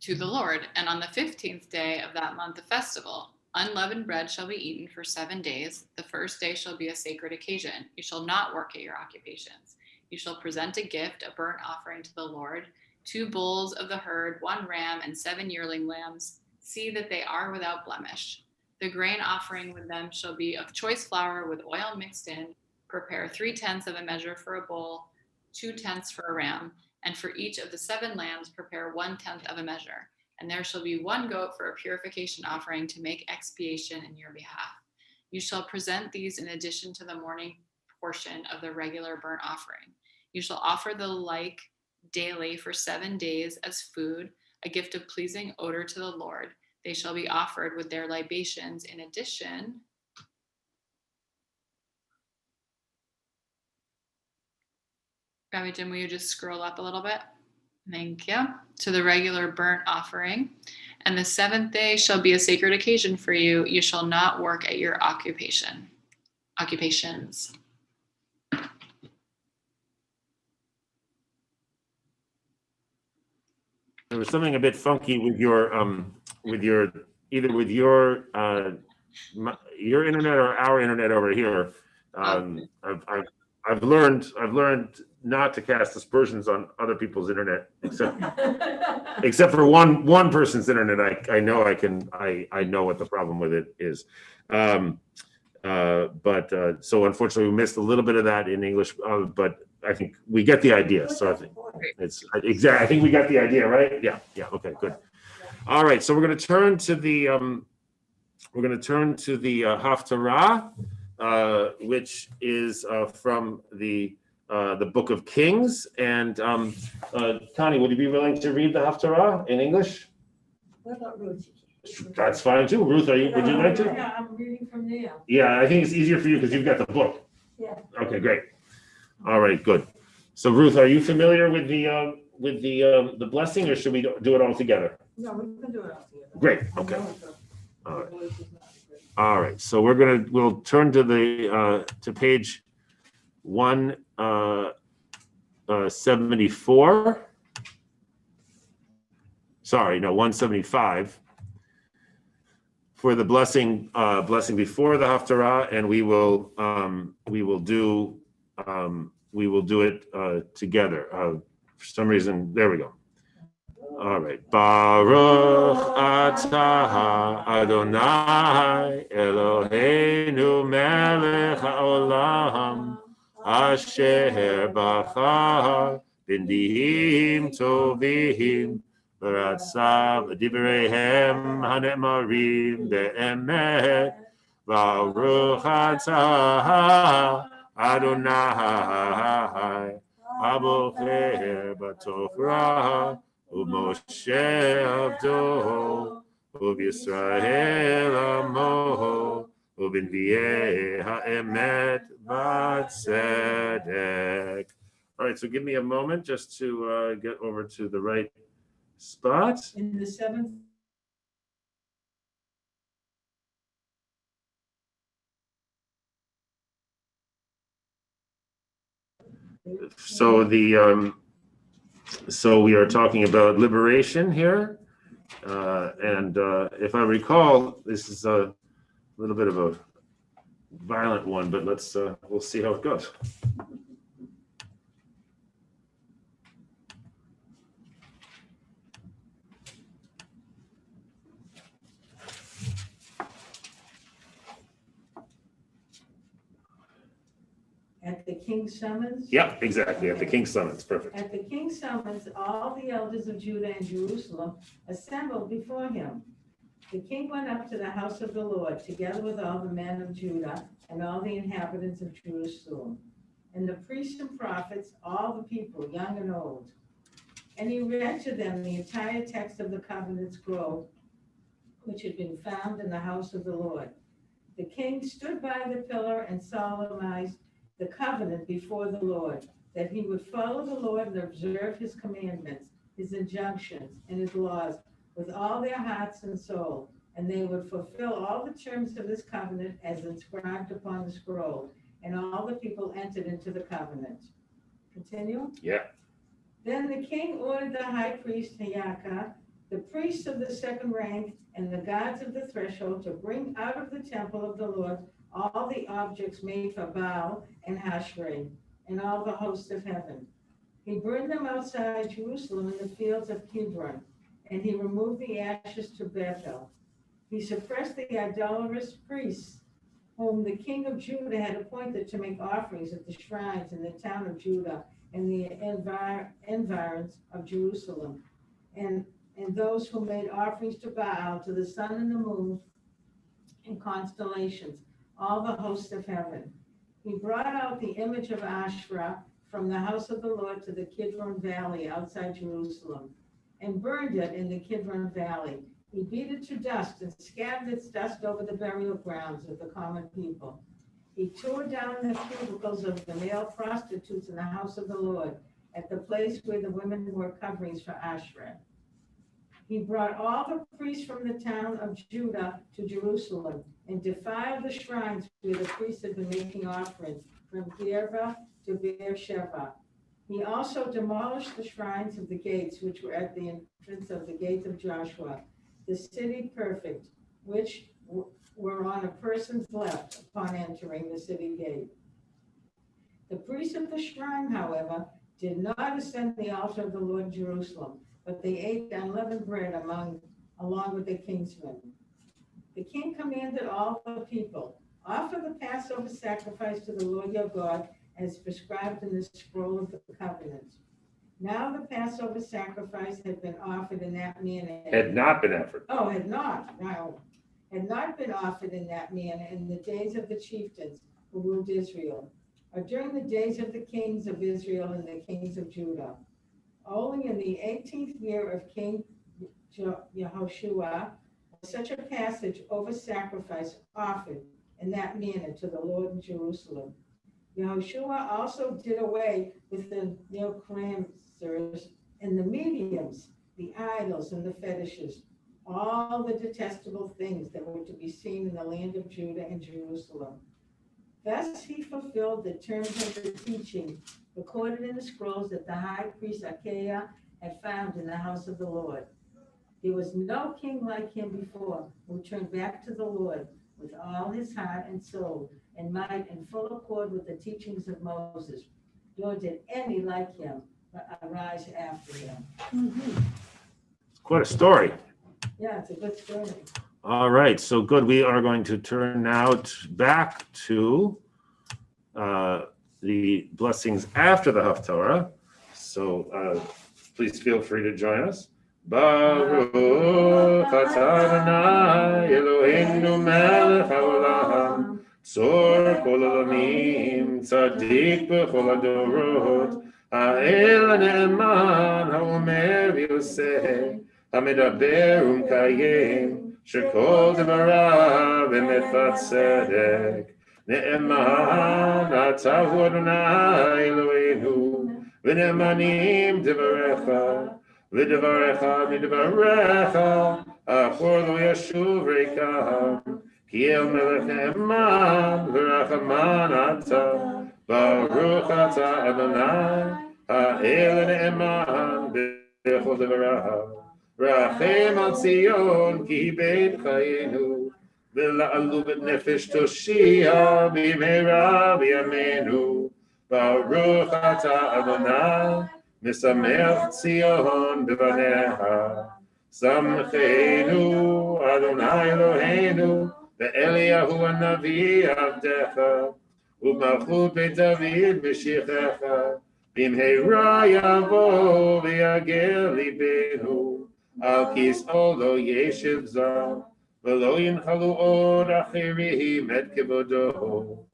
To the Lord, and on the 15th day of that month, a festival. Unleavened bread shall be eaten for 7 days. The first day shall be a sacred occasion. You shall not work at your occupations. You shall present a gift, a burnt offering to the Lord, 2 bulls of the herd, 1 ram, and 7 yearling lambs. See that they are without blemish. The grain offering with them shall be of choice flour with oil mixed in. Prepare 3/10 of a measure for a bull, 2/10 for a ram, and for each of the 7 lambs prepare 1/10 of a measure. And there shall be 1 goat for a purification offering to make expiation in your behalf. You shall present these in addition to the morning portion of the regular burnt offering. You shall offer the like daily for 7 days as food, a gift of pleasing odor to the Lord. They shall be offered with their libations in addition. Rabbi Jim, will you just scroll up a little bit? Thank you. To the regular burnt offering. And the 7th day shall be a sacred occasion for you. You shall not work at your occupations. There was something a bit funky with your either with your internet or our internet over here. I've learned not to cast aspersions on other people's internet, except for one person's internet. I know what the problem with it is. So unfortunately we missed a little bit of that in English, but I think we get the idea. So I think I think we got the idea, right? Yeah. Okay, good. All right, so we're going to turn to the Haftarah, which is from the Book of Kings. And Connie, would you be willing to read the Haftarah in English? What about Ruth? That's fine too. Ruth, would you like to? Yeah, I'm reading from there. Yeah, I think it's easier for you because you've got the book. Yeah. Okay, great. All right, good. So Ruth, are you familiar with the blessing, or should we do it all together? No, we can do it all together. Great. Okay. All right. All right. So we'll turn to to page 174. Sorry, no, 175. For the blessing before the Haftarah, and we will do it together. For some reason, there we go. All right. Baruch atah Adonai Eloheinu melech haolam asher bachar b'ndiim tovim v'ratzav v'divreihem hane'marim be'emet Baruch atah Adonai Abocher b'Torah u'Moshe avdo u'Yisrael amo u'b'nvi'ei ha'emet v'tzedek. All right, so give me a moment just to get over to the right spot. In the 7th. So the So we are talking about liberation here. And if I recall, this is a little bit of a violent one, but we'll see how it goes. At the king's summons? Yeah, exactly. At the king's summons. Perfect. At the king's summons, all the elders of Judah and Jerusalem assembled before him. The king went up to the house of the Lord, together with all the men of Judah and all the inhabitants of Jerusalem, and the priests and prophets, all the people, young and old. And he read to them the entire text of the covenant scroll, which had been found in the house of the Lord. The king stood by the pillar and solemnized the covenant before the Lord, that he would follow the Lord and observe his commandments, his injunctions, and his laws with all their hearts and soul, and they would fulfill all the terms of this covenant as inscribed upon the scroll, and all the people entered into the covenant. Continue? Yeah. Then the king ordered the high priest Hayaka, the priests of the second rank, and the guards of the threshold to bring out of the temple of the Lord all the objects made for Baal and Hashray, and all the hosts of heaven. He burned them outside Jerusalem in the fields of Kidron, and he removed the ashes to Bethel. He suppressed the idolatrous priests, whom the king of Judah had appointed to make offerings at the shrines in the town of Judah and the environs of Jerusalem, and those who made offerings to Baal, to the sun and the moon, and constellations, all the hosts of heaven. He brought out the image of Asherah from the house of the Lord to the Kidron Valley outside Jerusalem, and burned it in the Kidron Valley. He beat it to dust and scattered its dust over the burial grounds of the common people. He tore down the cubicles of the male prostitutes in the house of the Lord, at the place where the women wore coverings for Asherah. He brought all the priests from the town of Judah to Jerusalem and defiled the shrines where the priests had been making offerings, from Gerba to Beersheba. He also demolished the shrines of the gates, which were at the entrance of the gate of Joshua, the city perfect, which were on a person's left upon entering the city gate. The priests of the shrine, however, did not ascend the altar of the Lord in Jerusalem, but they ate unleavened bread along with their kinsmen. The king commanded all the people, offer the Passover sacrifice to the Lord your God as prescribed in the scroll of the covenant. Now the Passover sacrifice had been offered in that manner. Had not been offered. Oh, had not. Wow. Had not been offered in that manner in the days of the chieftains who ruled Israel, or during the days of the kings of Israel and the kings of Judah. Only in the 18th year of King Yehoshua was such a passage over sacrifice offered in that manner to the Lord in Jerusalem. Yehoshua also did away with the necromancers and the mediums, the idols and the fetishes, all the detestable things that were to be seen in the land of Judah and Jerusalem. Thus he fulfilled the terms of the teaching recorded in the scrolls that the high priest Achaia had found in the house of the Lord. There was no king like him before who turned back to the Lord with all his heart and soul and might in full accord with the teachings of Moses, nor did any like him arise after him. Quite a story. Yeah, it's a good story. All right, so good. We are going to turn now back to the blessings after the Haftarah. So please feel free to join us. Baruch atah Adonai Eloheinu melech haolam, tzor kol olamim, tzadik b'chol hadorot, ha'el ha'ne'eman ha'omer v'yoseh, ha'medaber u'mkayem, shekol devarav emet v'tzedek. Ne'eman atahu Adonai Eloheinu, v'ne'emanim devarecha, v'devarecha midvarecha, achor lo yashuv reikam, ki el melech ne'eman v'rachaman ata, baruch ata Adonai, האל הנאמן בכל דבריו, רחם על ציון כי בית חיינו, ולעלו בנפש תושיע במהרה בימינו. ברוך אתה אדוני, משמח ציון בבניה. שמחנו אדוני אלוהינו, ואליהו הנביא עבדך, ובמלכות בית דוד משיחך. במהרה יבוא ויגל ליבנו, על כסאו לא ישב זר, ולא ינחלו עוד אחרים את כבודו.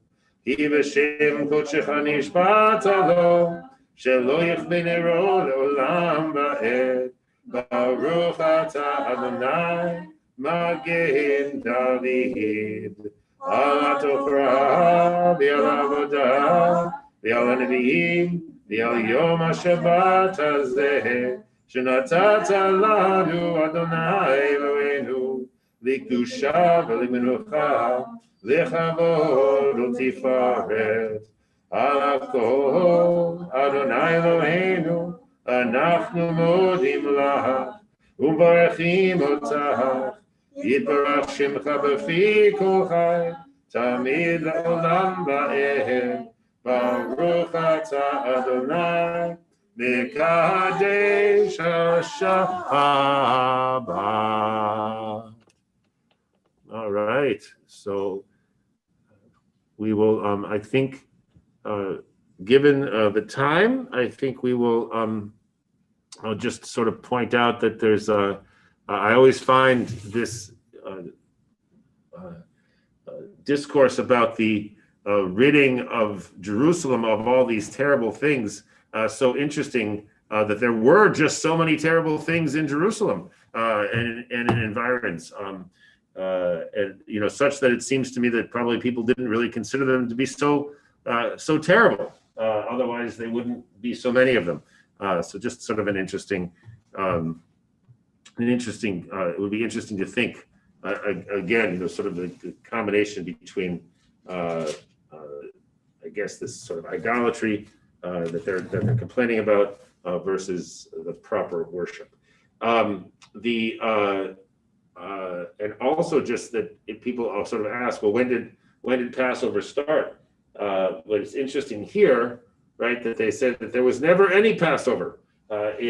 כי בשם קודשך נשבעת לו, שלא יכבה נרו לעולם ועד. ברוך אתה אדוני מגן דוד. על התורה ועל העבודה ועל הנביאים ועל יום השבת הזה, שנתת לנו אדוני אלוהינו, לקדושה ולמנוחה, לכבוד ולתפארת. על הכל אדוני אלוהינו אנחנו מודים לך ומברכים אותך. יתברך שמך בפי כל חי, תמיד לעולם ועד. ברוך אתה אדוני מקדש השבת. All right, so we will, I think, given the time, I think we will, I'll just sort of point out that there's I always find this discourse about the ridding of Jerusalem of all these terrible things so interesting, that there were just so many terrible things in Jerusalem and in environs. And such that it seems to me that probably people didn't really consider them to be so terrible. Otherwise, they wouldn't be so many of them. So just sort of an interesting. It would be interesting to think again, sort of the combination between, I guess, this sort of idolatry that they're complaining about versus the proper worship. And also just that people all sort of ask, well, when did Passover start? But it's interesting here, right, that they said that there was never any Passover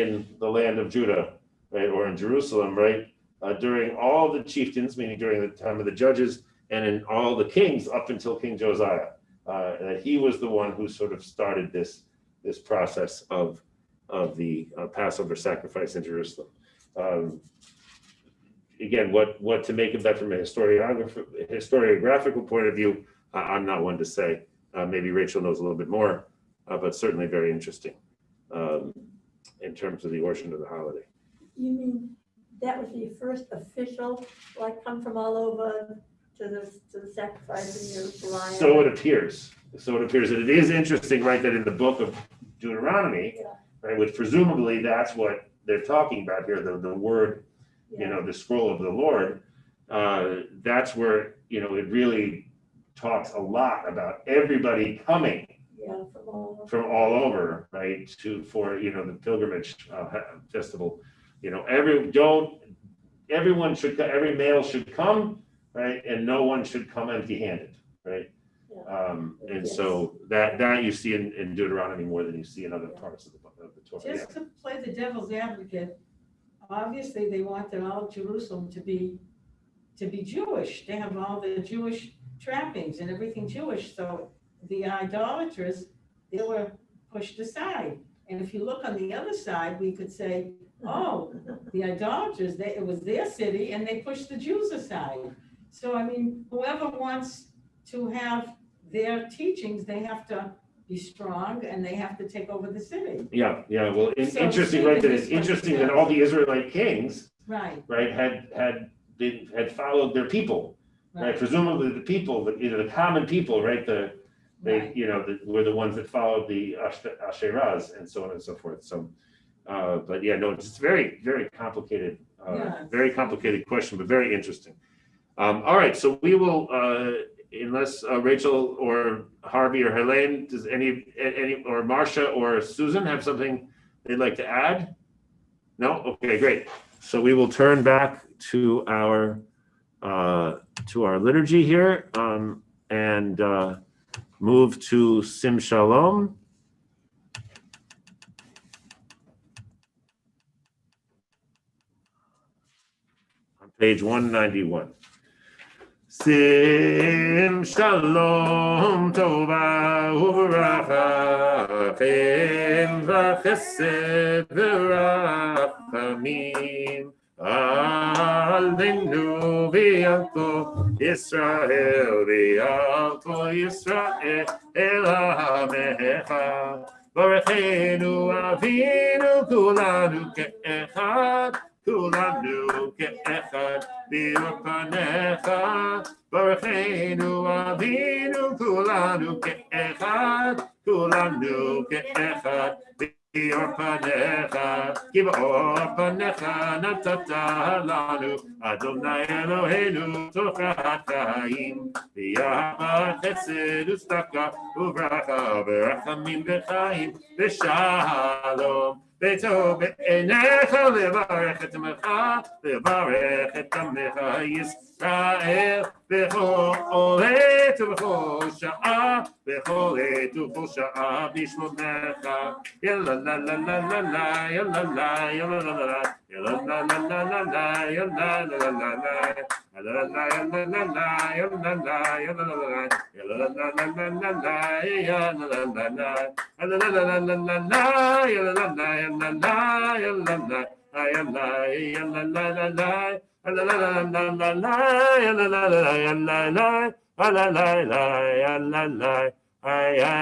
in the land of Judah, right, or in Jerusalem, right, during all the chieftains, meaning during the time of the judges, and in all the kings up until King Josiah. That he was the one who sort of started this process of the Passover sacrifice in Jerusalem. Again, what to make of that from a historiographical point of view, I'm not one to say. Maybe Rachel knows a little bit more, but certainly very interesting in terms of the origin of the holiday. You mean that was the first official, come from all over to the sacrifice in Jerusalem? So it appears. And it is interesting, right, that in the book of Deuteronomy, right, which presumably that's what they're talking about here, the word, the scroll of the Lord, that's where, it really talks a lot about everybody coming from all over, right, for the pilgrimage festival. Every male should come, right, and no one should come empty-handed, right? And so that you see in Deuteronomy more than you see in other parts of the Torah. Just to play the devil's advocate, obviously they wanted all of Jerusalem to be Jewish. They have all the Jewish trappings and everything Jewish. So the idolaters, they were pushed aside. And if you look on the other side, we could say, oh, the idolaters, it was their city and they pushed the Jews aside. So, I mean, whoever wants to have their teachings, they have to be strong and they have to take over the city. Yeah. Well, interesting, right? That it's interesting that all the Israelite kings, right, had followed their people, right? Presumably the people, the common people, right? Were the ones that followed the Asherahs and so on and so forth. So, but it's very, very complicated, very complicated question, but very interesting. All right, so we will, unless Rachel or Harvey or Helene, does any or Marcia or Susan have something they'd like to add? No? Okay, great. So we will turn back to our liturgy here and move to Sim Shalom. On page 191. Sim Shalom Tova Uvracha Chem V'Chesed V'Rachamim Aleinu V'Alto Yisrael V'Alto Yisrael El HaMecha Baruchenu Avinu Kulanu Ke'echad Kulanu Ke'echad Biur Panecha Baruchenu Avinu Kulanu Ke'echad Kulanu Ke'echad Biur Panecha Kibaor Panecha Natata Lanu Adonai Eloheinu Tochat Chaim V'yahava Chesed Ustaka Uvracha V'rachamim V'chaim V'shalom Beto be'enecha levarech et amecha, levarech et amecha Yisrael, bechol et ubechol sha'a, bechol et ubechol sha'a b'shmomecha. Yalla la la la la la, yalla la, yalla la la la, yalla la la la la la, yalla la la la la, yalla la la la la la, yalla la yalla la la la, yalla la la la la la, yalla la la la, yalla la la la la la, yalla la la. La la la la la la la la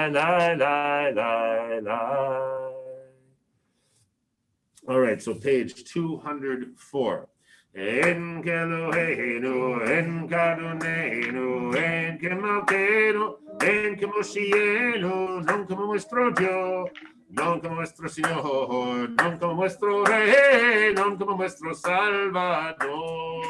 la la la la All right, so page 204. En Keloheinu, en Kadonenu, en Kemalkeinu, en Kemoshienu, non como nuestro Dios, non como nuestro Señor, non como nuestro Rey, non como nuestro Salvador.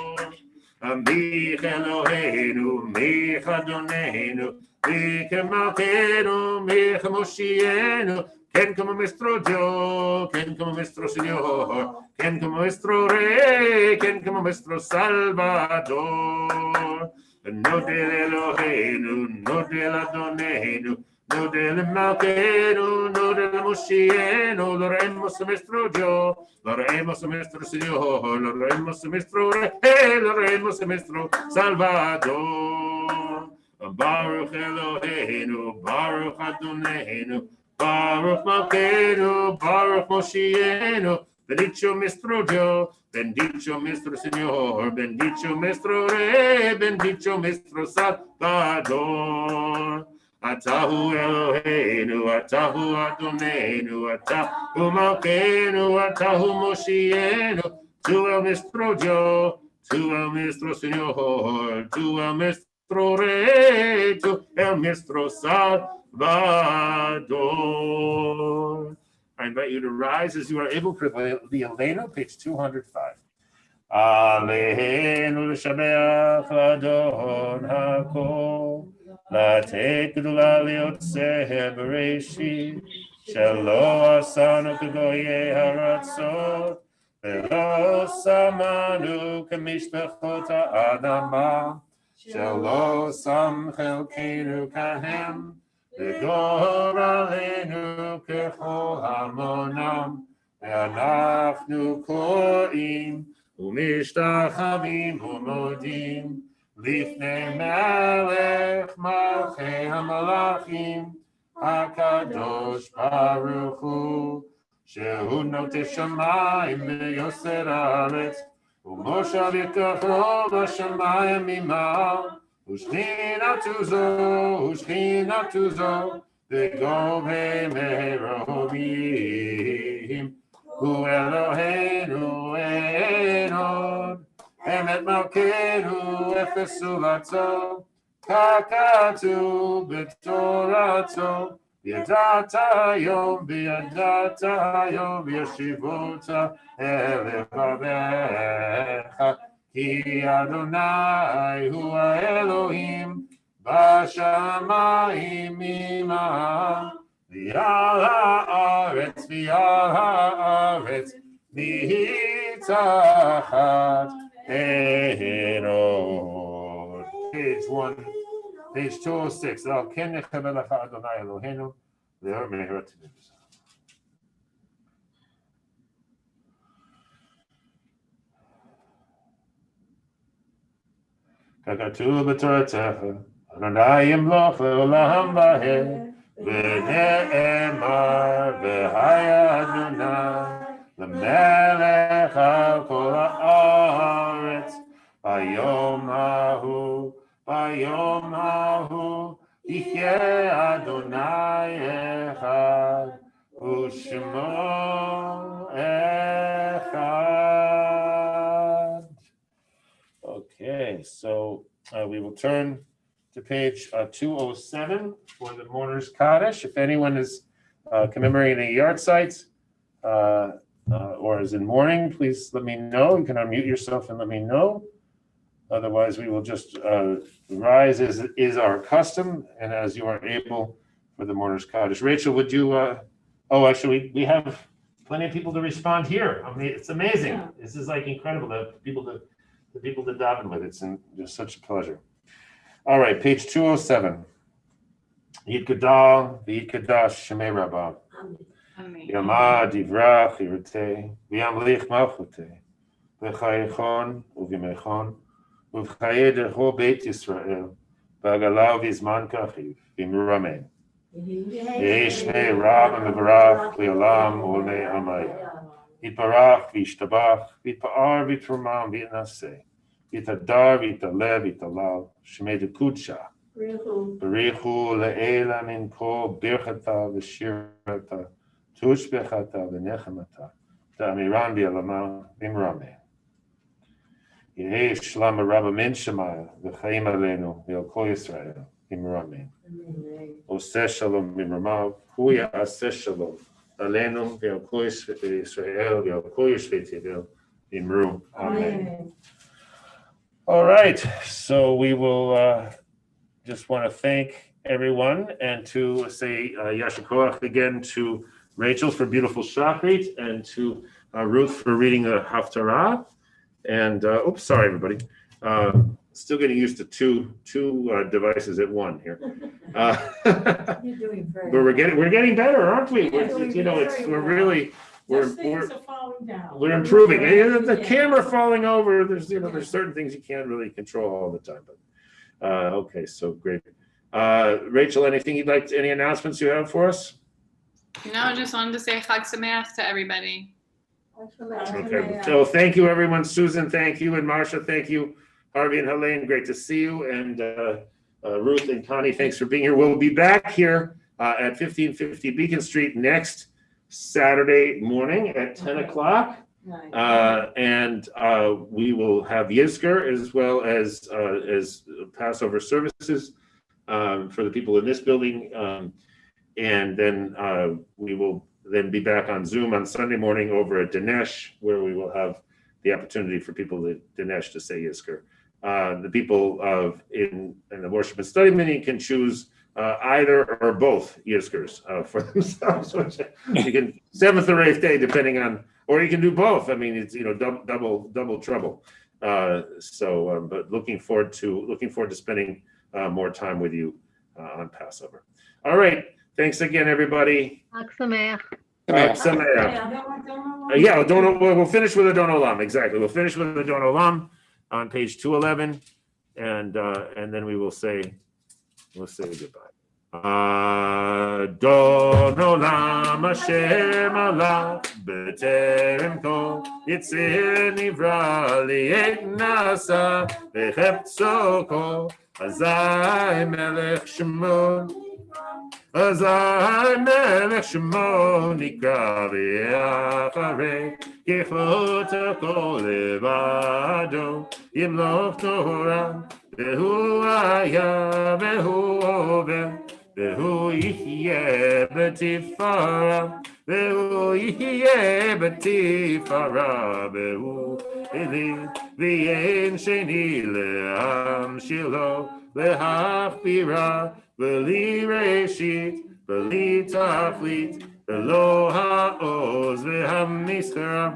Mi Keloheinu, mi Kadonenu, mi Kemalkeinu, mi Kemoshienu, Ken como nuestro Dios, Ken como nuestro Señor, Ken como nuestro Rey, Ken como nuestro Salvador. No del Eloheinu, no del Adonenu, no del Malkeinu, no del Moshienu, lo oremos a nuestro Dios, lo oremos a nuestro Señor, lo oremos a nuestro Rey, lo oremos a nuestro Salvador. Baruch Eloheinu, Baruch Adonenu, Baruch Malkeinu, Baruch Moshienu, bendicho nuestro Dios, bendicho nuestro Señor, bendicho nuestro Rey, bendicho nuestro Salvador. Atahu Eloheinu, Atahu Adonenu, Atahu Malkeinu, Atahu Moshienu, tú el nuestro Dios, tú el nuestro Señor, tú el nuestro Rey, tú el nuestro Salvador. I invite you to rise as you are able for the Elena, page 205. Aleinu l'shabeach l'adon hakol, לתת גדולה ליוצא בראשית, שלא עשנו כגויי הארצות, ולא שמנו כמשפחות האדמה, שלא שם חלקנו כהם, לגורלנו ככל המונם, ואנחנו קוראים ומשתחווים ומודים, לפני מלך מלכי המלאכים, הקדוש ברוך הוא, שהוא נוטה שמיים ויוסר הארץ, ומושב יתכו בשמיים ממעל, ושכינתו זו, בגובה מרומים, הוא אלוהינו אין עוד. אמת מלכנו אפס זולתו, כך כתוב בתורתו, וידעת היום וישיבות אל לבביך, כי אדוני הוא האלוהים, בשמיים עמך, ועל הארץ ניצחת עינו. Page 206. על כן נכבד לך אדוני אלוהינו, לאור מהרת תמידותיו. ככתוב בתורתך, אדוני ימלוך לעולם ועד, ונאמר והיה אדוני למלך על כל הארץ, ביום ההוא יחיה אדוני אחד ושמו אחד. Okay, so we will turn to page 207 for the mourner's Kaddish. If anyone is commemorating a yard site or is in mourning, please let me know. You can unmute yourself and let me know. Otherwise, we will just rise as is our custom and as you are able for the mourner's Kaddish. Rachel, would you? Actually, we have plenty of people to respond here. I mean, it's amazing. Yeah. This is like incredible. The people to daven with. It's just such a pleasure. All right, page 207. Yid Gadal, Yid Kadash, Shemei Rabbah. Yama Divrach, Yirteh, V'yamlich Malchuteh, V'chayechon, Uv'yimechon, Uv'chaye Decho Beit Yisrael, V'agalav Yizman Kachiv, V'imuramen. Yeshmei Rabbah Mevarach, Li'olam, Olmei Amaya. Yitbarach, V'yishtabach, V'yitpa'ar, V'yitramam, V'yitnaseh. V'yitadar, V'yitaleh, V'yitalal, Shemei Dekudsha. Barichu le'ela min kol birchata v'shirata, tushbechata v'nechemata, ta'amiran v'yalama v'imrame. Yehei shlam rabba min shemaya, v'chaim aleinu, v'yal kol Yisrael, v'imrame. Oseh shalom v'imramav, hu ya'aseh shalom, aleinu, v'yal kol Yisrael, v'yal kol Yishvei Tevel, v'imru. Amen. All right, so we will just want to thank everyone and to say Yasher Koach again to Rachel for beautiful Shacharit and to Ruth for reading the Haftarah. And sorry everybody, still getting used to two devices at one here. You're doing very but we're getting better, aren't we? We're improving. The camera falling over. There's certain things you can't really control all the time. But okay, so great. Rachel, any announcements you have for us? No, just wanted to say Chag Sameach to everybody. Okay, so thank you everyone. Susan, thank you, and Marcia, thank you. Harvey and Helene, great to see you, and Ruth and Connie, thanks for being here. We'll be back here at 1550 Beacon Street next Saturday morning at 10 o'clock. And we will have Yizkor as well as Passover services for the people in this building. And then we will then be back on Zoom on Sunday morning over at Dinesh, where we will have the opportunity for people at Dinesh to say Yizkor. The people in the worship and study meeting can choose either or both Yizkors for themselves. Which you can 7th or 8th day, depending on, or you can do both. I mean, it's double trouble. But looking forward to spending more time with you on Passover. All right, thanks again, everybody. Chag Sameach. We'll finish with Adon Olam. Exactly, we'll finish with Adon Olam on page 211, and then we will say goodbye. Adon Olam Hashem Allah b'terem kol yitzir nivra li'et nasa v'cheptzo kol azai melech shemo azai melech shemo nikra v'yacharei kechot kol levado yimloch Torah v'hu haya v'hu over. Vehu yihye b'tifara והוא יהיה בתפארה, והוא אלי, ואין שני להמשילו, להכבירה, ולי ראשית, ולי תכלית, ולא העוז והמשרה,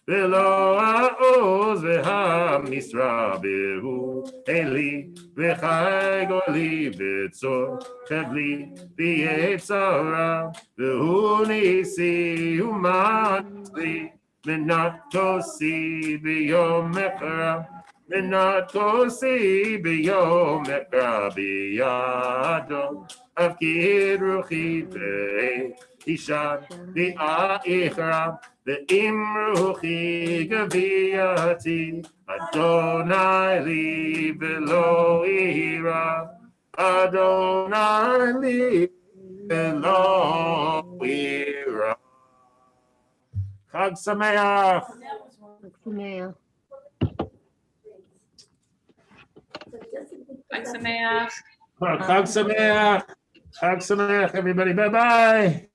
ולא העוז והמשרה, והוא אלי, וחי גורלי, וצור חבלי, ויצרה, והוא ניסי ומעצלי, מנתוסי ביום מקרא, מנתוסי ביום מקרא, בידו אבקיד רוחי ואישה ואיכרה, ואם רוחי גבייתי, אדוני לי ולא יירא, אדוני לי ולא יירא. חג שמח. שמח. חג שמח. חג שמח. חג שמח, everybody. Bye bye.